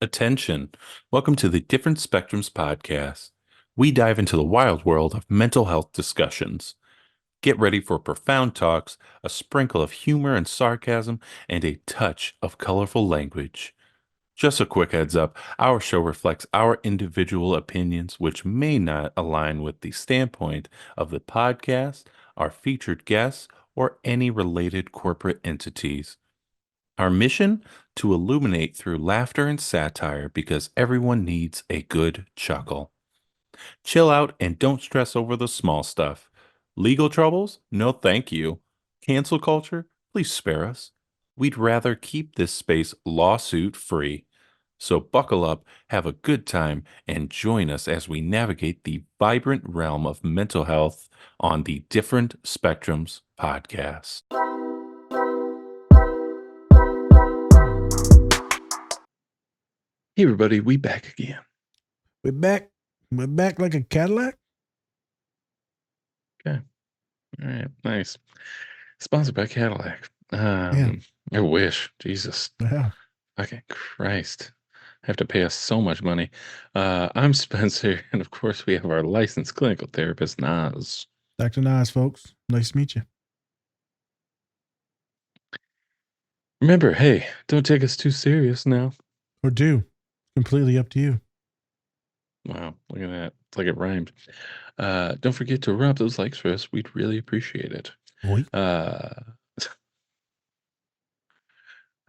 Attention. Welcome to the Different Spectrums podcast. We dive into the wild world of mental health discussions. Get ready for profound talks, a sprinkle of humor and sarcasm, and a touch of colorful language. Just a quick heads up, our show reflects our individual opinions, which may not align with the standpoint of the podcast, our featured guests, or any related corporate entities. Our mission? To illuminate through laughter and satire because everyone needs a good chuckle. Chill out and don't stress over the small stuff. Legal troubles? No, thank you. Cancel culture? Please spare us. We'd rather keep this space lawsuit free. So buckle up, have a good time, and join us as we navigate the vibrant realm of mental health on the Different Spectrums podcast. Hey everybody, we back again. We're back. We're back like a Cadillac. Okay. All right. Nice. Sponsored by Cadillac. Yeah. I wish. Jesus. Yeah. Okay. Christ. Have to pay us so much money. I'm Spencer, and of course we have our licensed clinical therapist, Naz. Dr. Nas, folks. Nice to meet you. Remember, hey, don't take us too serious now. Or do. Completely up to you. Wow, look at that. It's like it rhymed. Don't forget to rub those likes for us. We'd really appreciate it. Boy. I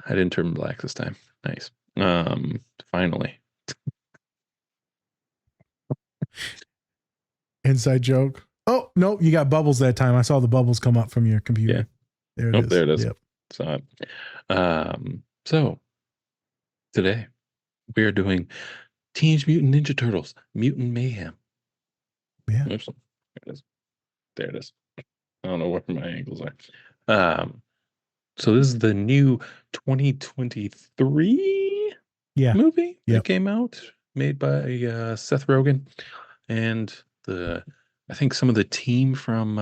didn't turn black this time. Nice. Finally. Inside joke. Oh, no, you got bubbles that time. I saw the bubbles come up from your computer. Yeah. There it is. There it is. Yep. So today we are doing Teenage Mutant Ninja Turtles, Mutant Mayhem. Yeah. Oops. There it is. There it is. I don't know where my angles are. So this is the new 2023 movie that came out, made by Seth Rogen and I think some of the team from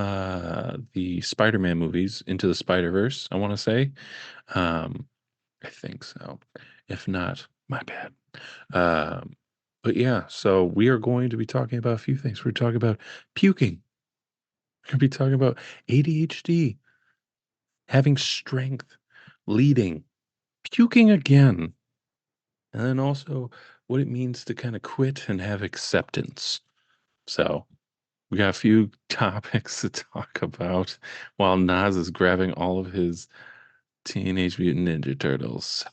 the Spider-Man movies, Into the Spider-Verse, I want to say. I think so. If not, my bad. But yeah, so we are going to be talking about a few things. We're talking about puking. We're going to be talking about ADHD, having strength, leading, puking again, and then also what it means to kind of quit and have acceptance. So we got a few topics to talk about while Nas is grabbing all of his Teenage Mutant Ninja Turtles.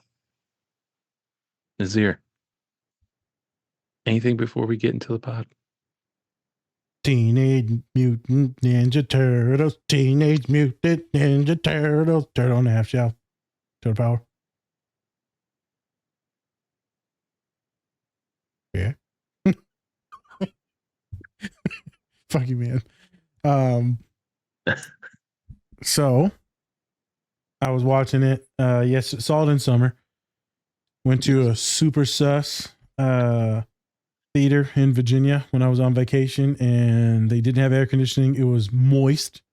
Nazir, anything before we get into the pod? Teenage Mutant Ninja Turtles. Teenage Mutant Ninja Turtles. Turtle on the half shell. Turtle power. Yeah. Fuck you, man. So I was watching it. Yes, saw it in summer. Went to a super sus theater in Virginia when I was on vacation, and they didn't have air conditioning. It was moist.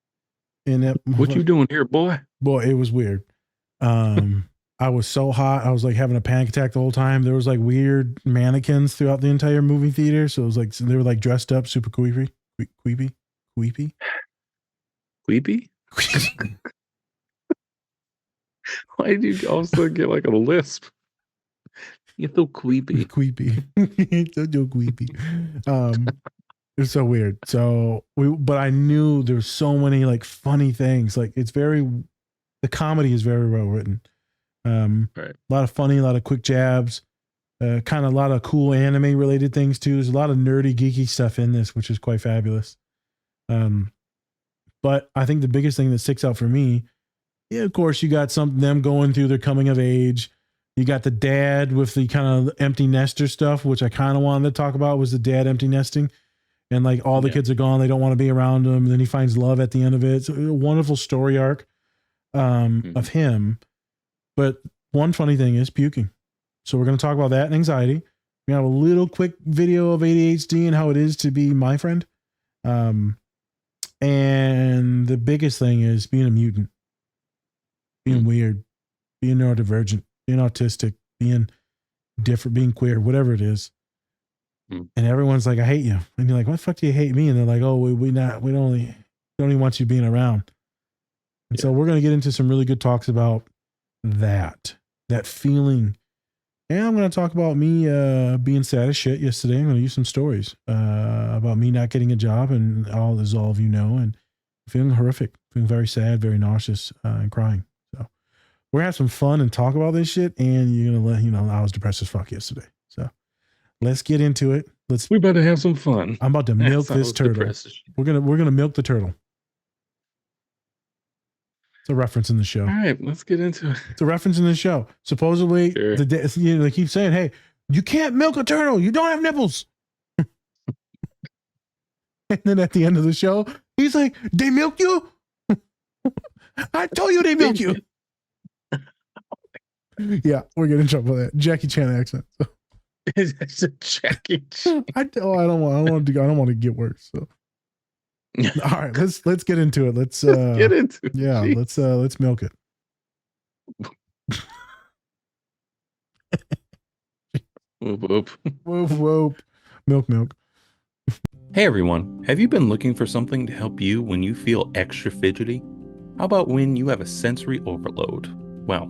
What you doing here, boy? Boy, it was weird. I was so hot. I was like having a panic attack the whole time. There was like weird mannequins throughout the entire movie theater. So it was like, they were like dressed up, super queepy. Why did you also get like a lisp? You're so queepy. So queepy. It was so weird. But I knew there was so many like funny things. Like the comedy is very well written. Right. A lot of funny, a lot of quick jabs, kind of a lot of cool anime related things too. There's a lot of nerdy, geeky stuff in this, which is quite fabulous. But I think the biggest thing that sticks out for me, yeah, of course, you got them going through their coming of age. You got the dad with the kind of empty nester stuff, which I kind of wanted to talk about, was the dad empty nesting. And like all the kids are gone. They don't want to be around him. And then he finds love at the end of it. It's a wonderful story arc of him. But one funny thing is puking. So we're going to talk about that and anxiety. We have a little quick video of ADHD and how it is to be my friend. And the biggest thing is being a mutant, being weird, being neurodivergent, being autistic, being different, being queer, whatever it is. And everyone's like, I hate you. And you're like, why the fuck do you hate me? And they're like, oh, we don't even want you being around. And so we're going to get into some really good talks about that feeling. And I'm going to talk about me being sad as shit yesterday. I'm going to use some stories about me not getting a job and all of you know, and feeling horrific, feeling very sad, very nauseous, and crying. So we're going to have some fun and talk about this shit. And you're going to let, you know, I was depressed as fuck yesterday. So let's get into it. We better have some fun. I'm about to milk this turtle. We're gonna milk the turtle. It's a reference in the show. All right, let's get into it. It's a reference in the show. Supposedly, they keep saying, "Hey, you can't milk a turtle. You don't have nipples." And then at the end of the show, he's like, "They milk you? I told you they milk you." Yeah, we're getting in trouble with that Jackie Chan accent. So. It's a Jackie Chan. I don't want to get worse. So. All right, let's get into it. Let's get into it. Yeah, geez. Let's milk it. Whoop whoop. Whoop whoop. Milk. Hey everyone, have you been looking for something to help you when you feel extra fidgety? How about when you have a sensory overload? Well,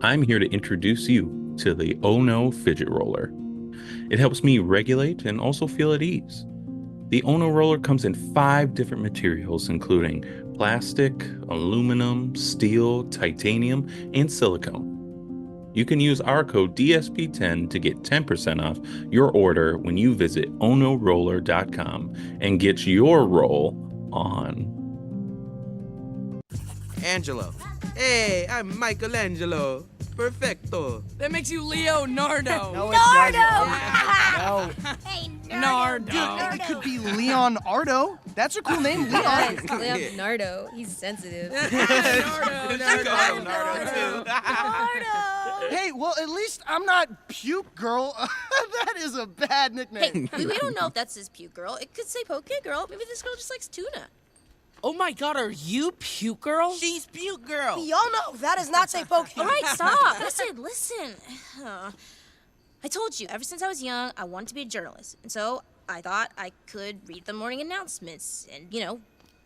I'm here to introduce you to the Oh No Fidget Roller. It helps me regulate and also feel at ease. The Oh No Roller comes in 5 different materials, including plastic, aluminum, steel, titanium, and silicone. You can use our code DSP10 to get 10% off your order when you visit onoroller.com and get your roll on. Angelo. Hey, I'm Michelangelo. Perfecto. That makes you Leonardo. No, Nardo! No. Hey, Nardo. Dude, it could be Leon Ardo. That's a cool name, Leon. Yes, Leonardo. He's sensitive. Nardo. Hey, well, at least I'm not Puke Girl. That is a bad nickname. Hey, we don't know if that's his puke girl. It could say Poke Girl. Maybe this girl just likes tuna. Oh my God, are you Puke Girl? She's Puke Girl. Y'all know that does not say Poke. All right, stop. Listen. I told you, ever since I was young, I wanted to be a journalist. And so I thought I could read the morning announcements. And, you know,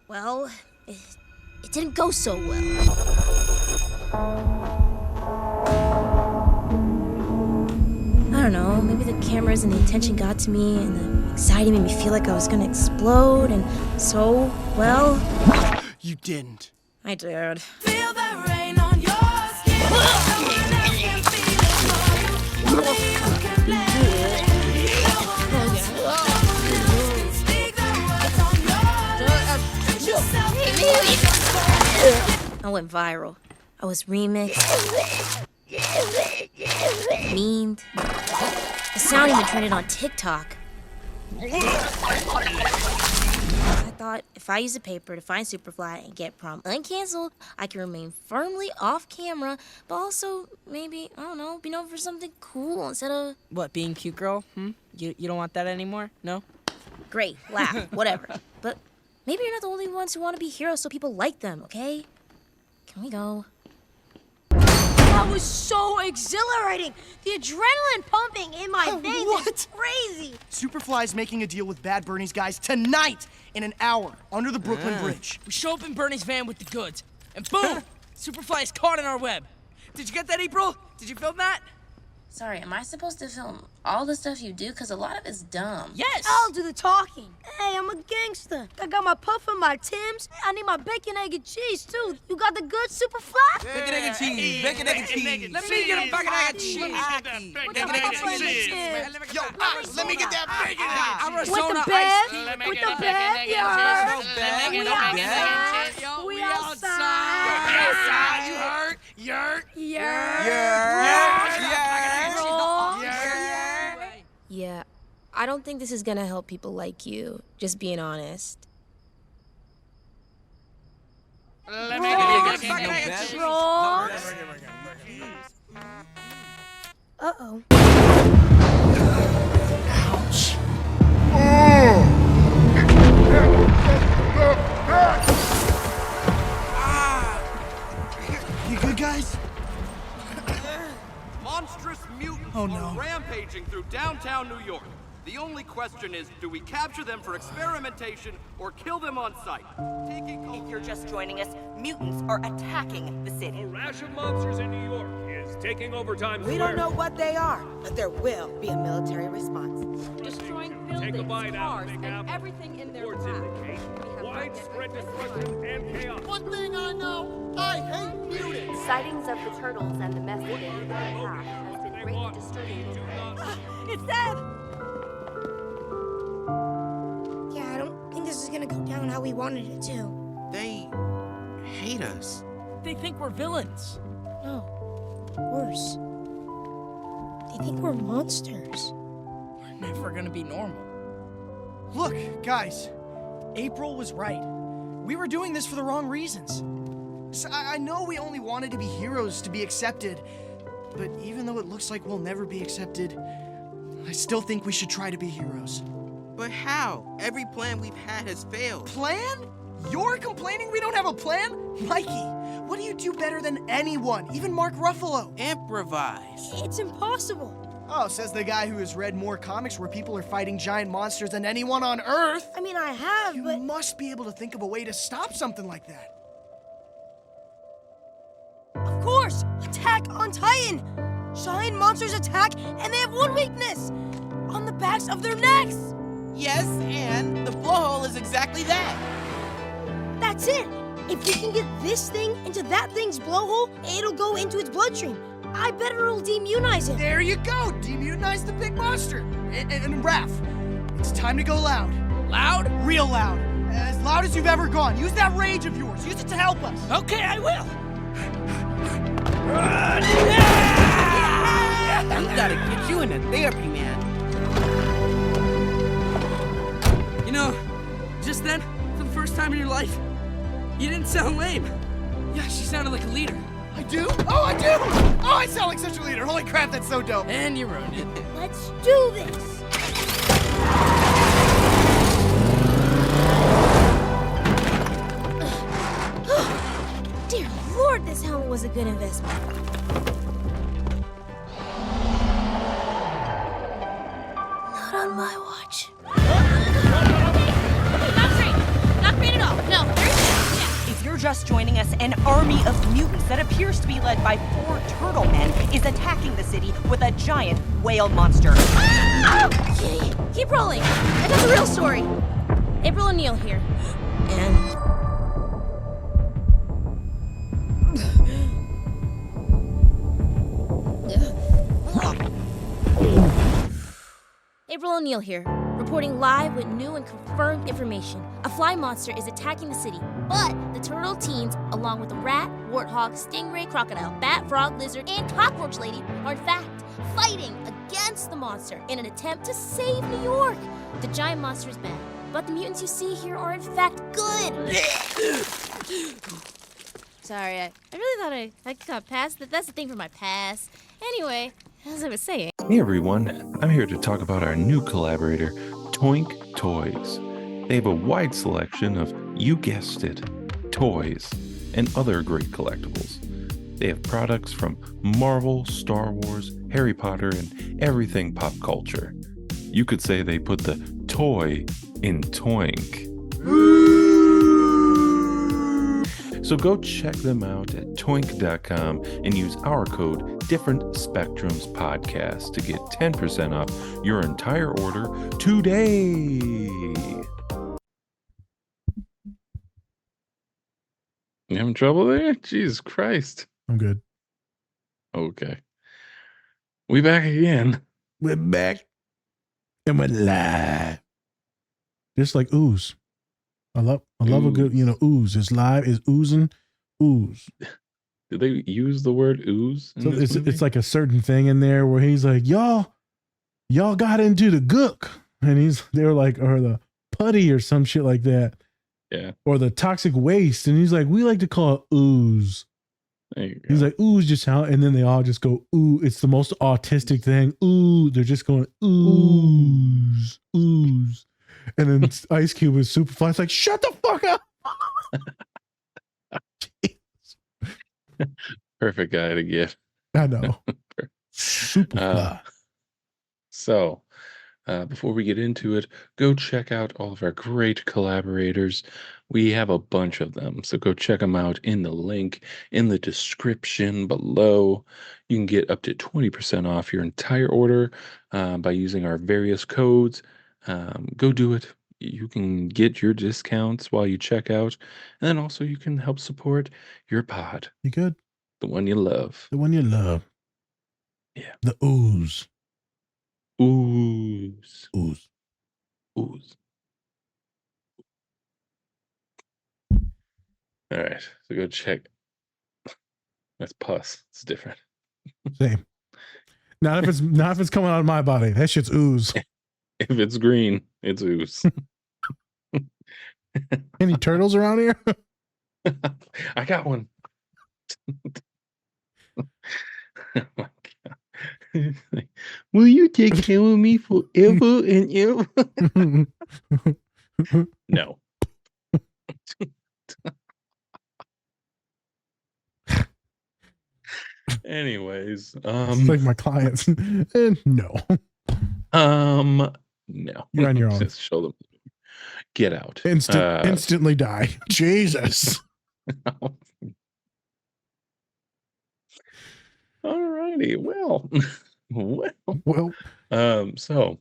well, it didn't go so well. I don't know, maybe the cameras and the attention got to me, and the anxiety made me feel like I was gonna explode, and so, well... You didn't. I did. Feel the rain on your skin. Someone else can feel it for you. Only you can let it. No one else. Speak the words on yours. Put yourself I went viral. I was remixed. Memed. The sound even trended on TikTok. I thought if I use a paper to find Superfly and get prom uncanceled, I can remain firmly off camera, but also maybe, I don't know, be known for something cool instead of... What, being Puke Girl? You don't want that anymore? No? Great, laugh, whatever. But maybe you're not the only ones who want to be heroes so people like them, okay? Can we go? That was so exhilarating. The adrenaline pumping in my veins What? is crazy. Superfly's making a deal with Bad Bernie's guys tonight in an hour under the Brooklyn Bridge. We show up in Bernie's van with the goods, and boom! Superfly is caught in our web. Did you get that, April? Did you film that? Sorry, am I supposed to film all the stuff you do? Because a lot of it's dumb. Yes! I'll do the talking. Hey, I'm a gangster. I got my puff and my Timbs. I need my bacon, egg, and cheese, too. You got the good Superfly? Bacon, egg, and cheese. Bacon, egg, and cheese. Let me get a bacon, egg, and cheese. With the puffer and the Timbs. Yo, let me get that bacon, egg, and cheese. With the bed. With the bed, yeah. We outside. You heard? Yerk. Yeah, I don't think this is gonna help people like you, just being honest. Let me get bacon, egg, and cheese. Uh-oh. You good, guys? Monstrous mutants Oh, no. on rampage. through downtown New York. The only question is, do we capture them for experimentation or kill them on sight? If you're just joining us, mutants are attacking the city. A rash of monsters in New York is taking over Times Square. We don't know what they are, but there will be a military response. Destroying buildings, cars, and everything in their path. Widespread destruction and chaos. One thing I know, I hate mutants. Sightings of the turtles and the mess they made in their path has been greatly disturbing. It's them! Yeah, I don't think this is gonna go down how we wanted it to. They hate us. They think we're villains. No, worse. They think we're monsters. We're never gonna be normal. Look, guys, April was right. We were doing this for the wrong reasons. So I know we only wanted to be heroes to be accepted, but even though it looks like we'll never be accepted, I still think we should try to be heroes. But how? Every plan we've had has failed. Plan? You're complaining we don't have a plan? Mikey, what do you do better than anyone, even Mark Ruffalo? Improvise. It's impossible. Oh, says the guy who has read more comics where people are fighting giant monsters than anyone on Earth. I mean, I have, You but... must be able to think of a way to stop something like that. Of course! Attack on Titan! Giant monsters attack, and they have one weakness! On the backs of their necks! Yes, and the blowhole is exactly that. That's it! If we can get this thing into that thing's blowhole, it'll go into its bloodstream. I bet it'll demutinize it. There you go! Demutinize the big monster! And Raph, it's time to go loud. Loud? Real loud. As loud as you've ever gone. Use that rage of yours. Use it to help us. Okay, I will. We gotta get you into therapy, man. You know, just then, for the first time in your life, you didn't sound lame. Yeah, she sounded like a leader. I do? Oh, I do! Oh, I sound like such a leader. Holy crap, that's so dope. And you ruined it. Let's do this! Dear Lord, this helmet was a good investment. Not on my watch. Not great. Not great at all. No, very good. Yeah. If you're just joining us, an army of mutants that appears to be led by 4 turtle men is attacking the city with a giant whale monster. Keep rolling. I got the real story. April O'Neil here. And... April O'Neil here, reporting live with new and confirmed information. A fly monster is attacking the city, but the turtle teens, along with the rat, warthog, stingray, crocodile, bat, frog, lizard, and cockroach lady, are in fact fighting against the monster in an attempt to save New York. The giant monster is bad, but the mutants you see here are in fact good. Sorry, I really thought I got past that. That's the thing for my past. Anyway, as I was saying. Hey everyone, I'm here to talk about our new collaborator, Toink Toys. They have a wide selection of, you guessed it, toys and other great collectibles. They have products from Marvel, Star Wars, Harry Potter, and everything pop culture. You could say they put the toy in Toink. So go check them out at toink.com and use our code Different Spectrums Podcast to get 10% off your entire order today. You having trouble there? Jesus Christ. I'm good. Okay. We back again. We're back. And we're live. Just like ooze. I love a good, ooze. It's live, it's oozing, ooze. Did they use the word ooze? So it's like a certain thing in there where he's like, y'all got into the gook. And they're like, or the putty or some shit like that. Yeah. Or the toxic waste. And he's like, we like to call it ooze. There you go. He's like, ooze just how, and then they all just go, ooh. It's the most autistic thing. Ooh, they're just going, ooze, ooze. And then Ice Cube with Superfly. It's like, shut the fuck up. Perfect guy to get. I know. Superfly. So, before we get into it, go check out all of our great collaborators. We have a bunch of them, so go check them out in the link in the description below. You can get up to 20% off your entire order by using our various codes. Go do it. You can get your discounts while you check out, and then also you can help support your pod, You good? the one you love. The one you love. Yeah. The ooze. Ooze. Ooze. Ooze. All right, so go check. That's pus. It's different. Same. Not if it's coming out of my body. That shit's ooze. If it's green, it's ooze. Any turtles around here? I got one. Oh my God. Will you take care of me forever and ever? No. Anyways, It's like my clients. No. No. You're on your own. Just show them. Get out. Instantly die. Jesus. Alrighty. Well. Well. So,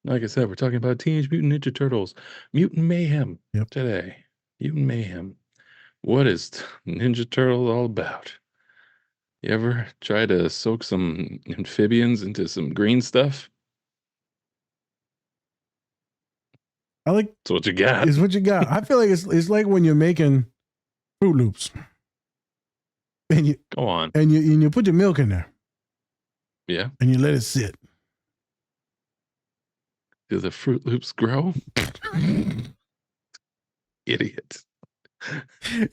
like I said, we're talking about Teenage Mutant Ninja Turtles, Mutant Mayhem today. Mutant Mayhem. What is Ninja Turtles all about? You ever try to soak some amphibians into some green stuff? I like. That's what you got. Is what you got. I feel like it's like when you're making Fruit Loops, and you go on, and you put your milk in there. Yeah. And you let it sit. Do the Fruit Loops grow? Idiot.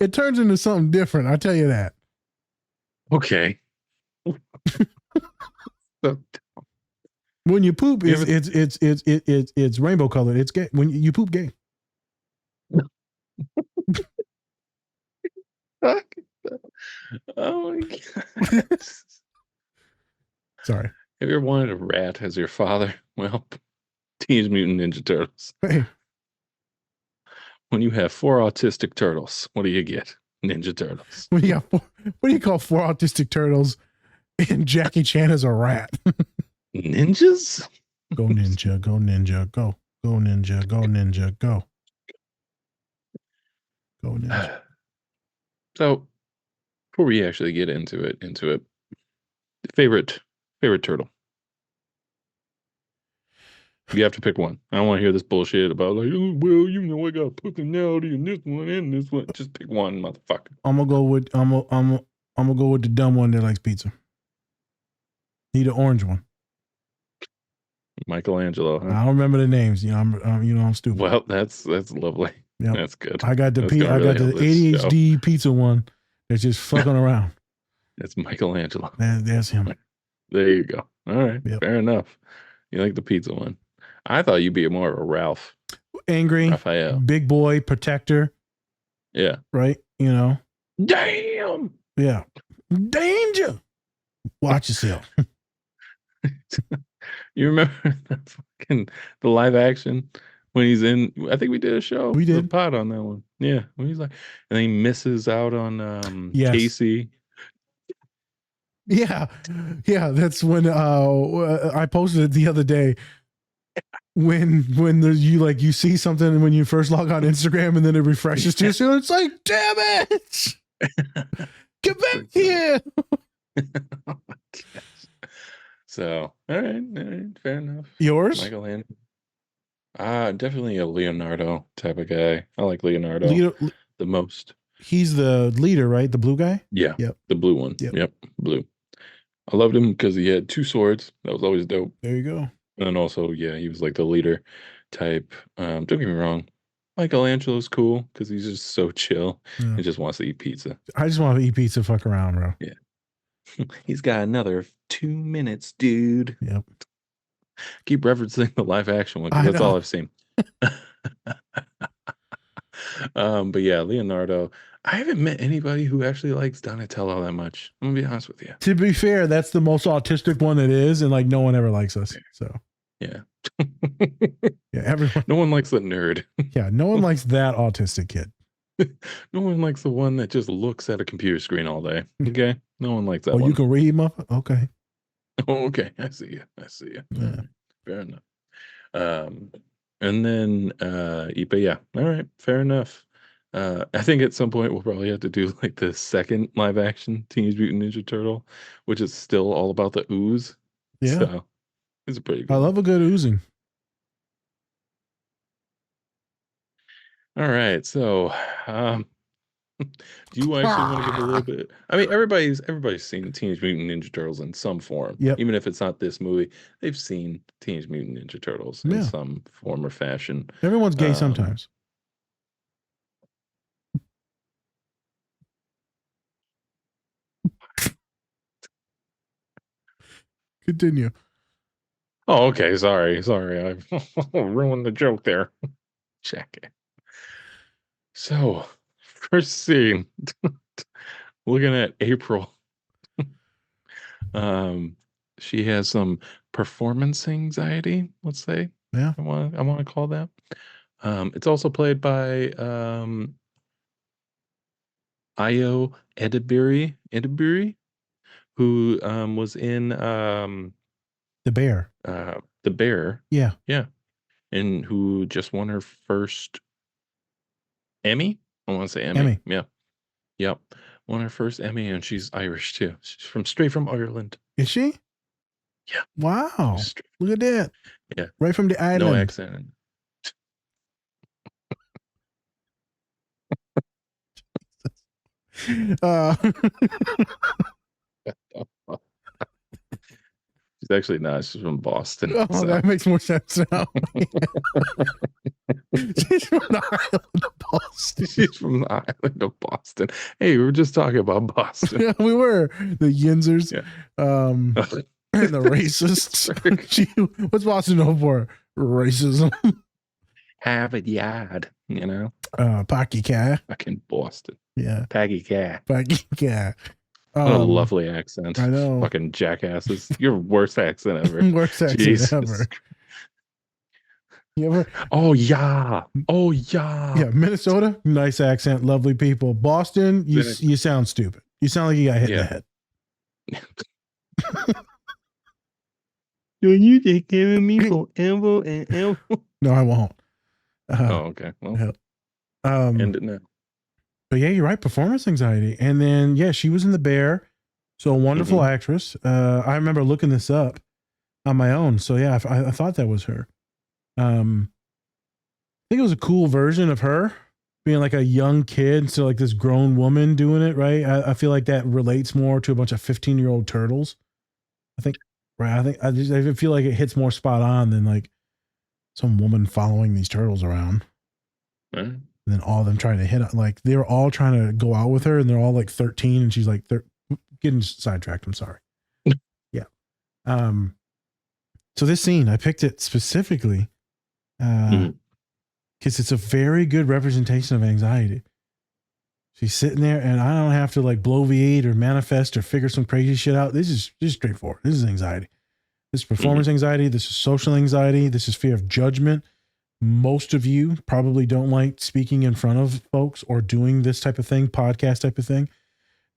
It turns into something different. I tell you that. Okay. So, when you poop, it's rainbow colored. It's gay. When you poop, gay. Oh my God. Sorry. Have you ever wanted a rat as your father? Well, Teenage Mutant Ninja Turtles. Hey. When you have 4 autistic turtles, what do you get? Ninja Turtles. When you got what do you call 4 autistic turtles and Jackie Chan is a rat? Ninjas? Go ninja, go ninja, go. Go ninja, go ninja, go. Go ninja. So, before we actually get into it, favorite turtle. You have to pick one. I don't want to hear this bullshit about like, oh, well, you know, I got personality in this one and this one. Just pick one, motherfucker. I'm gonna go with the dumb one that likes pizza. He the orange one. Michelangelo. Huh? I don't remember the names. You know, I'm stupid. Well, that's lovely. Yep. That's good. I got the ADHD pizza one that's just fucking around. That's Michelangelo. That's him. There you go. All right. Yep. Fair enough. You like the pizza one. I thought you'd be more of a Ralph. Angry. Raphael. Big boy, protector. Yeah. Right? You know? Damn. Yeah. Danger. Watch yourself. You remember the live action when he's in? I think we did a show. We did a pod on that one. Yeah, when he's like, and then he misses out on yes. Casey. Yeah, that's when I posted it the other day. When you see something when you first log on Instagram and then it refreshes to you, so it's like, damn it, get back here. Oh my gosh. So, all right, fair enough. Yours? Michelangelo. Definitely a Leonardo type of guy. I like Leonardo the most. He's the leader, right? The blue guy? Yeah. Yep. The blue one. Yep. Blue. I loved him because he had 2 swords. That was always dope. There you go. And then also, yeah, he was like the leader type. Don't get me wrong. Michelangelo's cool because he's just so chill. Yeah. He just wants to eat pizza. I just want to eat pizza, fuck around, bro. Yeah. He's got another 2 minutes, dude. Yep. Keep referencing the live action one because that's all I've seen. But yeah, Leonardo. I haven't met anybody who actually likes Donatello that much. I'm gonna be honest with you. To be fair, that's the most autistic one that is, and like no one ever likes us. So Yeah. Yeah, everyone. No one likes the nerd. Yeah, no one likes that autistic kid. No one likes the one that just looks at a computer screen all day. Okay, no one likes that Oh, one. you can read, motherfucker? Okay. Oh, okay, I see you. I see you. Yeah. All right, fair enough. And then, but yeah, all right, fair enough. I think at some point we'll probably have to do like the second live action Teenage Mutant Ninja Turtle, which is still all about the ooze. Yeah. So it's a pretty good I love a good oozing. All right, so do you actually want to give a little bit? I mean, everybody's seen Teenage Mutant Ninja Turtles in some form. Yep. Even if it's not this movie, they've seen Teenage Mutant Ninja Turtles in Yeah. some form or fashion. Everyone's gay sometimes. Continue. Oh, okay. Sorry. I ruined the joke there. Check it. So, first scene. Looking at April. She has some performance anxiety, let's say. Yeah. I want to call that. It's also played by Io Edibiri, who was in The Bear. The Bear. Yeah. Yeah. And who just won her first Emmy? I want to say Emmy. Emmy. Yeah. Yep. Won her first Emmy, and she's Irish too. She's straight from Ireland. Is she? Yeah. Wow. Look at that. Yeah. Right from the island. No accent. She's actually not. She's from Boston. Oh, so. that makes more sense now. She's from the island of Boston. She's from the island of Boston. Hey, we were just talking about Boston. Yeah, we were. The Yinzers. Yeah. And the racists. What's Boston known for? Racism. Harvard Yard, you know? Pocky cat. Fucking Boston. Yeah. Paggy cat. Pocky cat. What a lovely accent. I know. Fucking jackasses. Your worst accent ever. Worst accent Jesus. ever. You ever? Oh, yeah. Oh, yeah. Yeah, Minnesota, nice accent, lovely people. Boston, you sound stupid. You sound like you got hit in the head. Will you take care of me forever and ever? No, I won't. Okay. Well, end it now. But yeah, you're right. Performance anxiety. And then, yeah, she was in The Bear. So a wonderful actress. I remember looking this up on my own. So yeah, I thought that was her. I think it was a cool version of her being like a young kid. So like this grown woman doing it, right? I feel like that relates more to a bunch of 15-year-old turtles. I think, right? I feel like it hits more spot on than like some woman following these turtles around. Right. And then all of them trying to hit on, like they were all trying to go out with her and they're all like 13 and she's like, getting sidetracked. I'm sorry. Yeah. So this scene, I picked it specifically because it's a very good representation of anxiety. She's sitting there and I don't have to like blow V8 or manifest or figure some crazy shit out. This is straightforward. This is anxiety. This is performance anxiety. This is social anxiety. This is fear of judgment. Most of you probably don't like speaking in front of folks or doing this type of thing, podcast type of thing.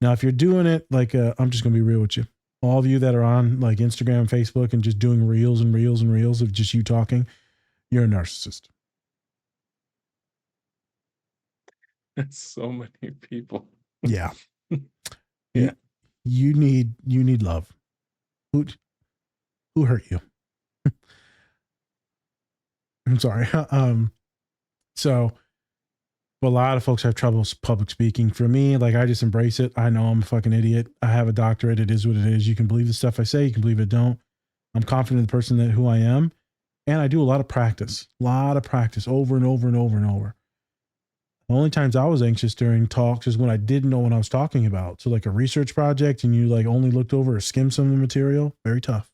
Now, if you're doing it, like, I'm just going to be real with you. All of you that are on like Instagram, Facebook, and just doing reels and reels and reels of just you talking, you're a narcissist. That's so many people. Yeah. Yeah. You need love. Who hurt you? I'm sorry. So a lot of folks have trouble public speaking. For me, like I just embrace it. I know I'm a fucking idiot. I have a doctorate. It is what it is. You can believe the stuff I say. You can believe it. Don't. I'm confident in the person that who I am. And I do a lot of practice over and over and over and over. The only times I was anxious during talks is when I didn't know what I was talking about. So like a research project and you like only looked over or skimmed some of the material, very tough.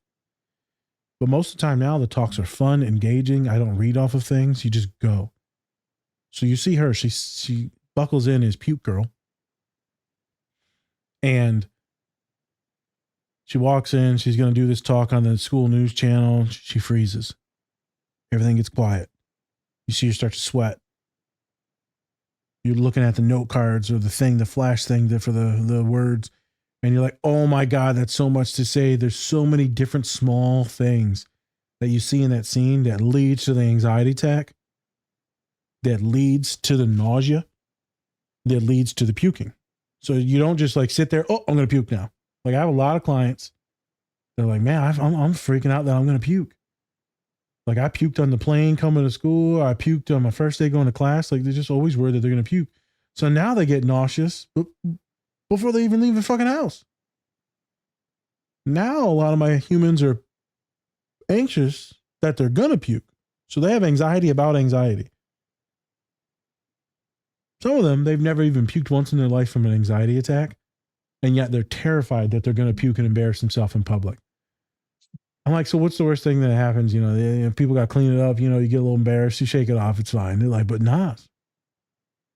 But most of the time now the talks are fun, engaging. I don't read off of things. You just go. So you see her, she buckles in as puke girl. And She walks in. She's going to do this talk on the school news channel. She freezes. Everything gets quiet. You see her start to sweat. You're looking at the note cards or the flash thing for the words. And you're like, oh my God, that's so much to say. There's so many different small things that you see in that scene that leads to the anxiety attack, that leads to the nausea, that leads to the puking. So you don't just like sit there, oh, I'm going to puke now. Like I have a lot of clients. They're like, man, I'm freaking out that I'm going to puke. Like I puked on the plane coming to school. I puked on my first day going to class. Like they're just always worried that they're going to puke. So now they get nauseous before they even leave the fucking house. Now a lot of my humans are anxious that they're going to puke. So they have anxiety about anxiety. Some of them, they've never even puked once in their life from an anxiety attack. And yet they're terrified that they're going to puke and embarrass themselves in public. I'm like, so what's the worst thing that happens? You know, people got to clean it up. You know, you get a little embarrassed. You shake it off. It's fine. They're like, but nah.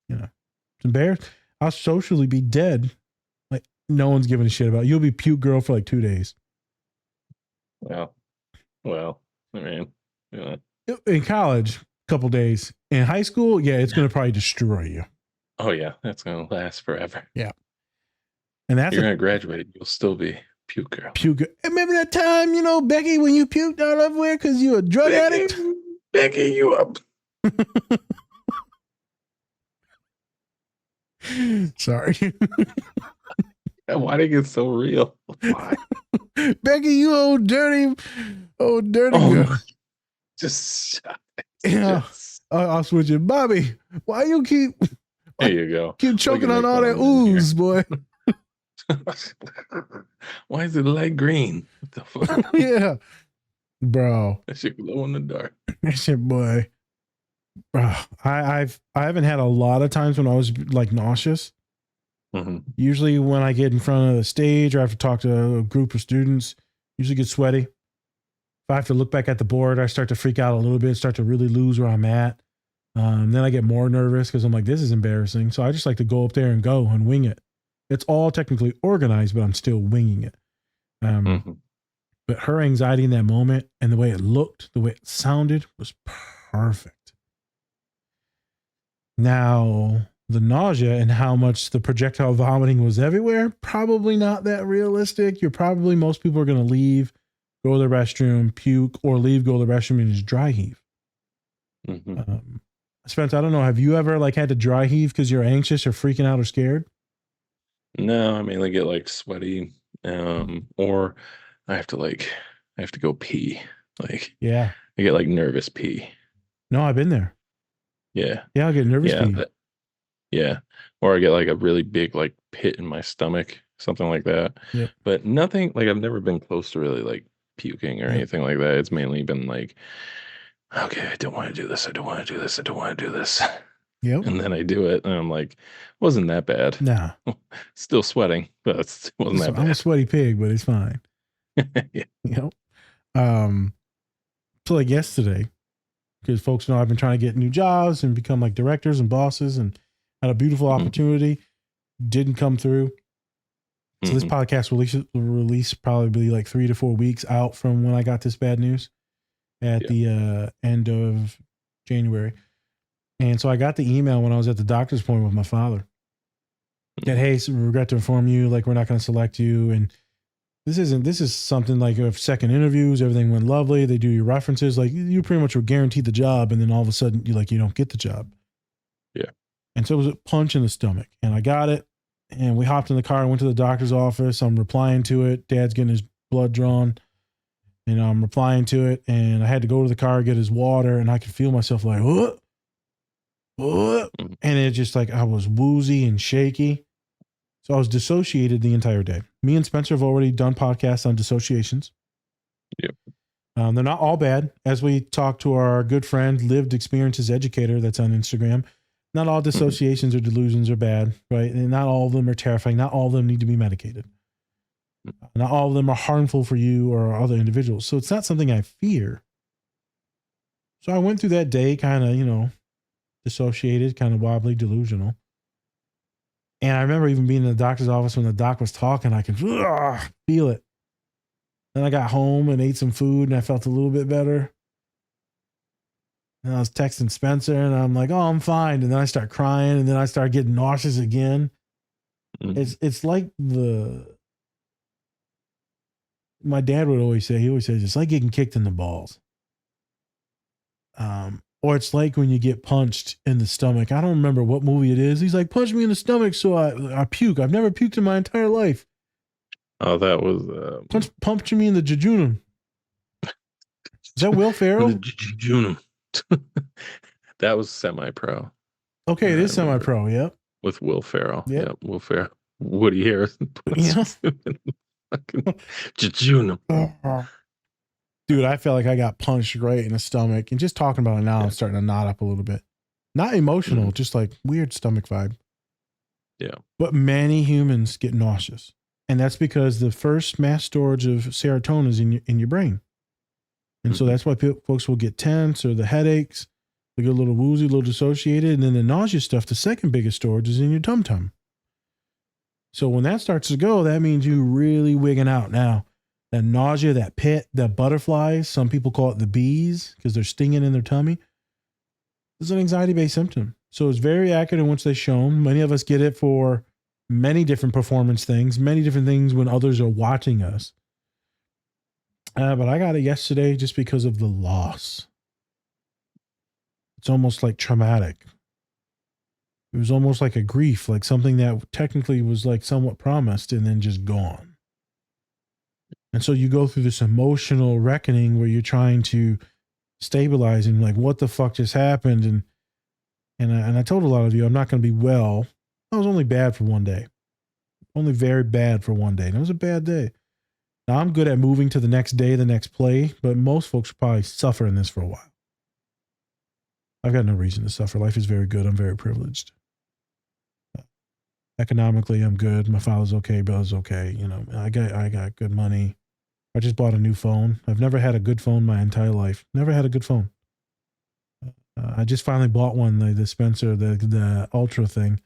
You know, it's embarrassed. I'll socially be dead. Like no one's giving a shit about it. You'll be puke girl for like 2 days. Well, I mean, yeah. In college, a couple days. In high school, yeah, it's going to probably destroy you. Oh yeah, that's gonna last forever. Yeah, and that's you're gonna graduate. You'll still be puke girl. Puke. Remember that time, you know, Becky, when you puked out everywhere because you a drug addict? Becky, you up? Sorry. Why did it get so real? Why? Becky, you old dirty girl. Just shut it. Yeah. I'll switch it. Bobby, why you keep there you go. Keep choking on all that ooze, boy. Why is it light green? What the fuck? Yeah. Bro. That shit glow in the dark. That shit, boy. Bro, I haven't had a lot of times when I was like nauseous. Mm-hmm. Usually when I get in front of the stage or I have to talk to a group of students, usually get sweaty. If I have to look back at the board, I start to freak out a little bit, start to really lose where I'm at. Then I get more nervous because I'm like, this is embarrassing. So I just like to go up there and go and wing it. It's all technically organized, but I'm still winging it. But her anxiety in that moment and the way it looked, the way it sounded was perfect. Now, the nausea and how much the projectile vomiting was everywhere, probably not that realistic. Most people are going to leave, go to the restroom, puke, or leave, go to the restroom, and just dry heave. Mm-hmm. Spence, I don't know. Have you ever like had to dry heave because you're anxious or freaking out or scared? No, I mainly get like sweaty, or I have to go pee. Like, yeah, I get like nervous pee. No, I've been there. Yeah. Yeah, I get nervous pee. Yeah. Or I get like a really big like pit in my stomach, something like that. Yeah. But nothing like I've never been close to really like puking or anything like that. It's mainly been like, okay, I don't want to do this. I don't want to do this. I don't want to do this. Yep. And then I do it and I'm like, wasn't that bad. Nah. Still sweating, but it wasn't that bad. I'm a sweaty pig, but it's fine. Yeah. You know? So like yesterday, because folks know I've been trying to get new jobs and become like directors and bosses and had a beautiful opportunity, didn't come through. So this podcast will release probably like 3 to 4 weeks out from when I got this bad news at the end of January. And so I got the email when I was at the doctor's appointment with my father that, hey, so we regret to inform you, like, we're not going to select you. And this is something like if second interviews, everything went lovely. They do your references. Like you pretty much were guaranteed the job. And then all of a sudden you don't get the job. Yeah. And so it was a punch in the stomach and I got it. And we hopped in the car and went to the doctor's office. I'm replying to it. Dad's getting his blood drawn. And I'm replying to it. And I had to go to the car, get his water. And I could feel myself like, what? And it just like, I was woozy and shaky. So I was dissociated the entire day. Me and Spencer have already done podcasts on dissociations. Yep. They're not all bad. As we talk to our good friend, Lived Experiences Educator, that's on Instagram, not all dissociations or delusions are bad, right? And not all of them are terrifying. Not all of them need to be medicated. Not all of them are harmful for you or other individuals. So it's not something I fear. So I went through that day kind of, dissociated, kind of wobbly, delusional. And I remember even being in the doctor's office when the doc was talking, I could feel it. Then I got home and ate some food and I felt a little bit better. And I was texting Spencer and I'm like, oh, I'm fine. And then I start crying and then I start getting nauseous again. It's like my dad would always say, it's like getting kicked in the balls. Or it's like when you get punched in the stomach. I don't remember what movie it is. He's like, punch me in the stomach so I puke. I've never puked in my entire life. Oh, that was Punched me in the jejunum. Is that Will Ferrell? The jejunum. That was semi-pro. Okay, it is semi-pro. Yep. With Will Ferrell. Yep. Will Ferrell. Woody Harrelson. Yeah. Jejunum. Dude, I felt like I got punched right in the stomach. And just talking about it now, I'm starting to knot up a little bit. Not emotional, just like weird stomach vibe. Yeah. But many humans get nauseous. And that's because the first mass storage of serotonin is in your brain. And so that's why folks will get tense or the headaches. They get a little woozy, a little dissociated. And then the nausea stuff, the second biggest storage is in your tum-tum. So when that starts to go, that means you really wigging out now. That nausea, that pit, that butterflies, some people call it the bees because they're stinging in their tummy. It's an anxiety-based symptom. So it's very accurate in which they've shown. Many of us get it for many different performance things, many different things when others are watching us. But I got it yesterday just because of the loss. It's almost like traumatic. It was almost like a grief, like something that technically was like somewhat promised and then just gone. And so you go through this emotional reckoning where you're trying to stabilize and like, what the fuck just happened? And I told a lot of you, I'm not going to be well. I was only bad for one day. Only very bad for one day. And it was a bad day. Now I'm good at moving to the next day, the next play, but most folks probably suffer in this for a while. I've got no reason to suffer. Life is very good. I'm very privileged. Economically, I'm good. My father's okay. Brother's okay. You know, I got good money. I just bought a new phone. I've never had a good phone my entire life. Never had a good phone. I just finally bought one, the Spencer, the Ultra thing.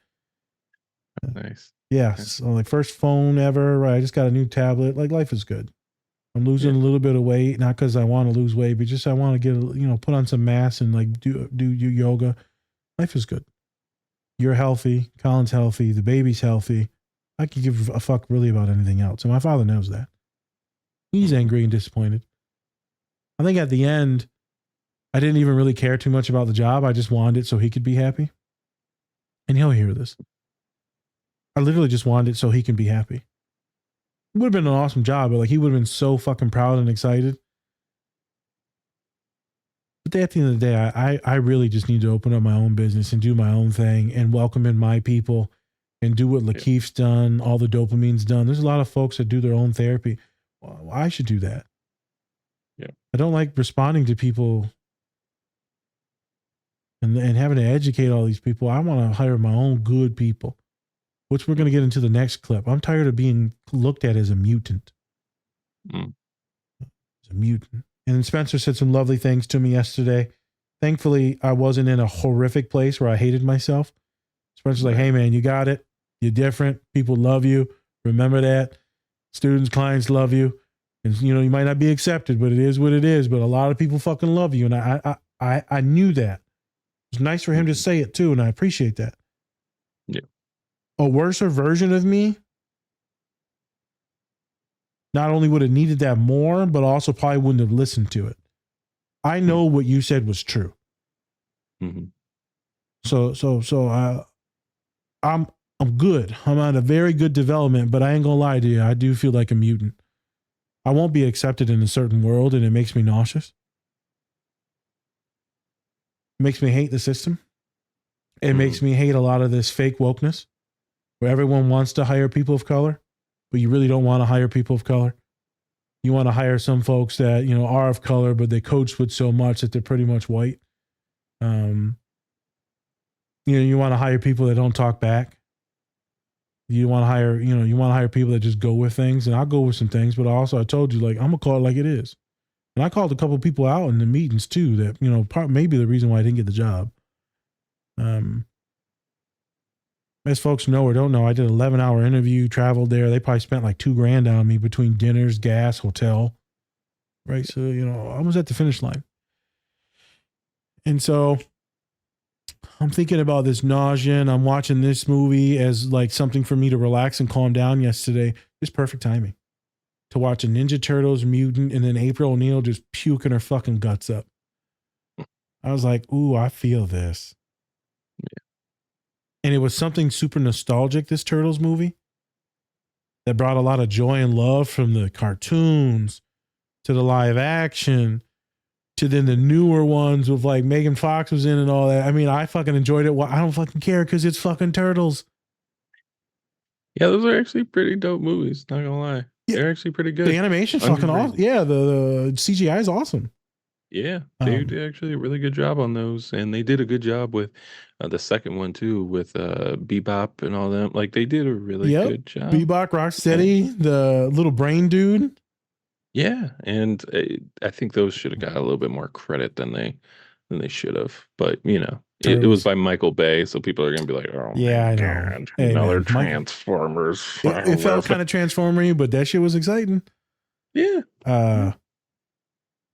Nice. Yeah. So like first phone ever. Right. I just got a new tablet. Like life is good. I'm losing a little bit of weight, not because I want to lose weight, but just I want to get, put on some mass and like do yoga. Life is good. You're healthy. Colin's healthy. The baby's healthy. I could give a fuck really about anything else. And my father knows that. He's angry and disappointed. I think at the end, I didn't even really care too much about the job. I just wanted it so he could be happy. And he'll hear this. I literally just wanted it so he can be happy. It would have been an awesome job, but like he would have been so fucking proud and excited. But at the end of the day, I really just need to open up my own business and do my own thing and welcome in my people and do what Lakeith's done, all the dopamine's done. There's a lot of folks that do their own therapy. Well, I should do that. Yeah. I don't like responding to people and having to educate all these people. I want to hire my own good people, which we're going to get into the next clip. I'm tired of being looked at as a mutant. As a mutant. And then Spencer said some lovely things to me yesterday. Thankfully, I wasn't in a horrific place where I hated myself. Spencer's like, hey, man, you got it. You're different. People love you. Remember that. Students, clients love you. And, you might not be accepted, but it is what it is. But a lot of people fucking love you. And I knew that. It was nice for him to say it, too. And I appreciate that. Yeah. A worser version of me not only would have needed that more, but also probably wouldn't have listened to it. I know what you said was true. Mm-hmm. So I'm good. I'm on a very good development, but I ain't gonna lie to you. I do feel like a mutant. I won't be accepted in a certain world, and it makes me nauseous. It makes me hate the system. It makes me hate a lot of this fake wokeness where everyone wants to hire people of color, but you really don't want to hire people of color. You want to hire some folks that, are of color, but they code switch so much that they're pretty much white. You want to hire people that don't talk back. You want to hire people that just go with things, and I'll go with some things, but also I told you, like, I'm gonna call it like it is. And I called a couple people out in the meetings too that, maybe the reason why I didn't get the job. As folks know or don't know, I did an 11-hour interview, traveled there. They probably spent like $2,000 on me between dinners, gas, hotel. right? So, I was at the finish line. And so I'm thinking about this nausea, and I'm watching this movie as like something for me to relax and calm down yesterday. It's perfect timing to watch a Ninja Turtles mutant and then April O'Neil just puking her fucking guts up. I was like, ooh, I feel this. Yeah. And it was something super nostalgic, this Turtles movie, that brought a lot of joy and love from the cartoons to the live action to then the newer ones with like Megan Fox was in and all that. I mean, I fucking enjoyed it. Well, I don't fucking care because it's fucking Turtles. Yeah, those are actually pretty dope movies. Not gonna lie, they're actually pretty good. The animation's fucking awesome. Yeah, the CGI is awesome. Yeah, they did actually a really good job on those, and they did a good job with the second one too, with Bebop and all them. Like they did a really good job. Bebop, Rocksteady, the little brain dude. Yeah, and I think those should have got a little bit more credit than they should have. But it was by Michael Bay, so people are gonna be like, "Oh, yeah, I know." God, Hey, another man, Transformers." It felt kind of Transformer-y, but that shit was exciting. Yeah.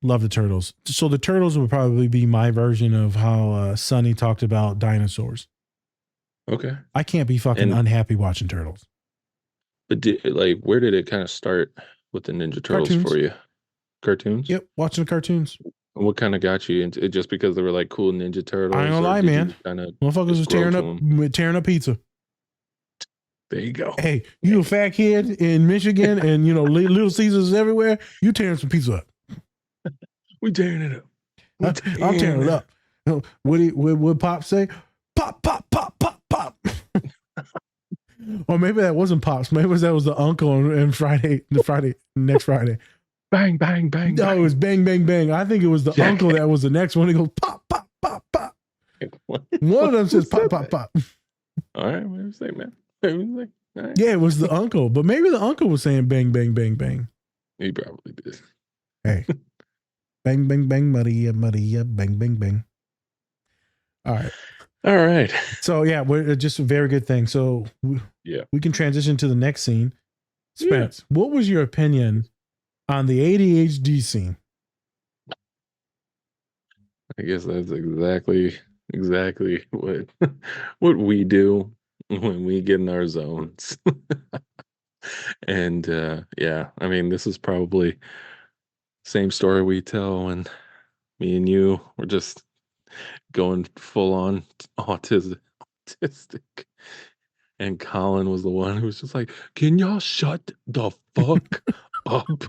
Love the Turtles. So the Turtles would probably be my version of how Sonny talked about dinosaurs. Okay. I can't be fucking unhappy watching Turtles. But where did it kind of start with the Ninja Turtles Cartoons. for you? Cartoons? Yep, watching the cartoons. And what kind of got you into it? Just because they were like cool Ninja Turtles? I ain't gonna lie, man. Motherfuckers was tearing up pizza. There you go. Hey, you a fat kid in Michigan and Little Caesars everywhere, you tearing some pizza up. We tearing it up. I'm tearing it up. What Pop say? Pop, pop, pop, pop, pop. Or maybe that wasn't Pops. Maybe that was the uncle on next Friday. Bang, bang, bang. No, it was bang, bang, bang. I think it was the uncle that was the next one. He goes pop, pop, pop, pop. One of them says pop, pop, pop. All right, what do you say, man? What do you say? All right. Yeah, it was the uncle, but maybe the uncle was saying bang, bang, bang, bang. He probably did. Hey, bang, bang, bang, Maria, Maria, bang, bang, bang. All right. So yeah, we're just a very good thing. So we can transition to the next scene. Spence, what was your opinion on the ADHD scene? I guess that's exactly what we do when we get in our zones. And I mean, this is probably same story we tell when me and you were just going full on autistic. And Colin was the one who was just like, "Can y'all shut the fuck up?"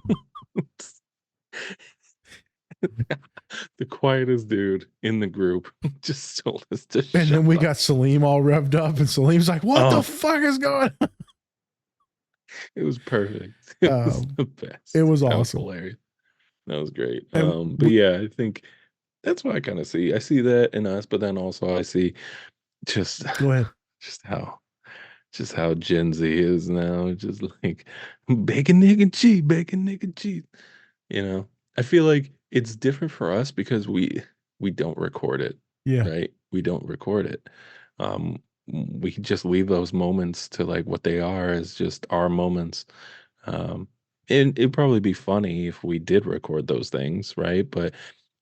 The quietest dude in the group just told us to shut up. And then we got Salim all revved up, and Salim's like, "What the fuck is going on?" It was perfect. It was the best. It was That awesome. hilarious. That was great. And But yeah, I think that's what I kind of see. I see that in us, but then also I see just Go ahead. just how Gen Z is now. Just like bacon, egg, and cheese, bacon, egg, and cheese. I feel like it's different for us because we don't record it. Yeah. Right. We don't record it. We can just leave those moments to like what they are as just our moments. And it'd probably be funny if we did record those things, right? But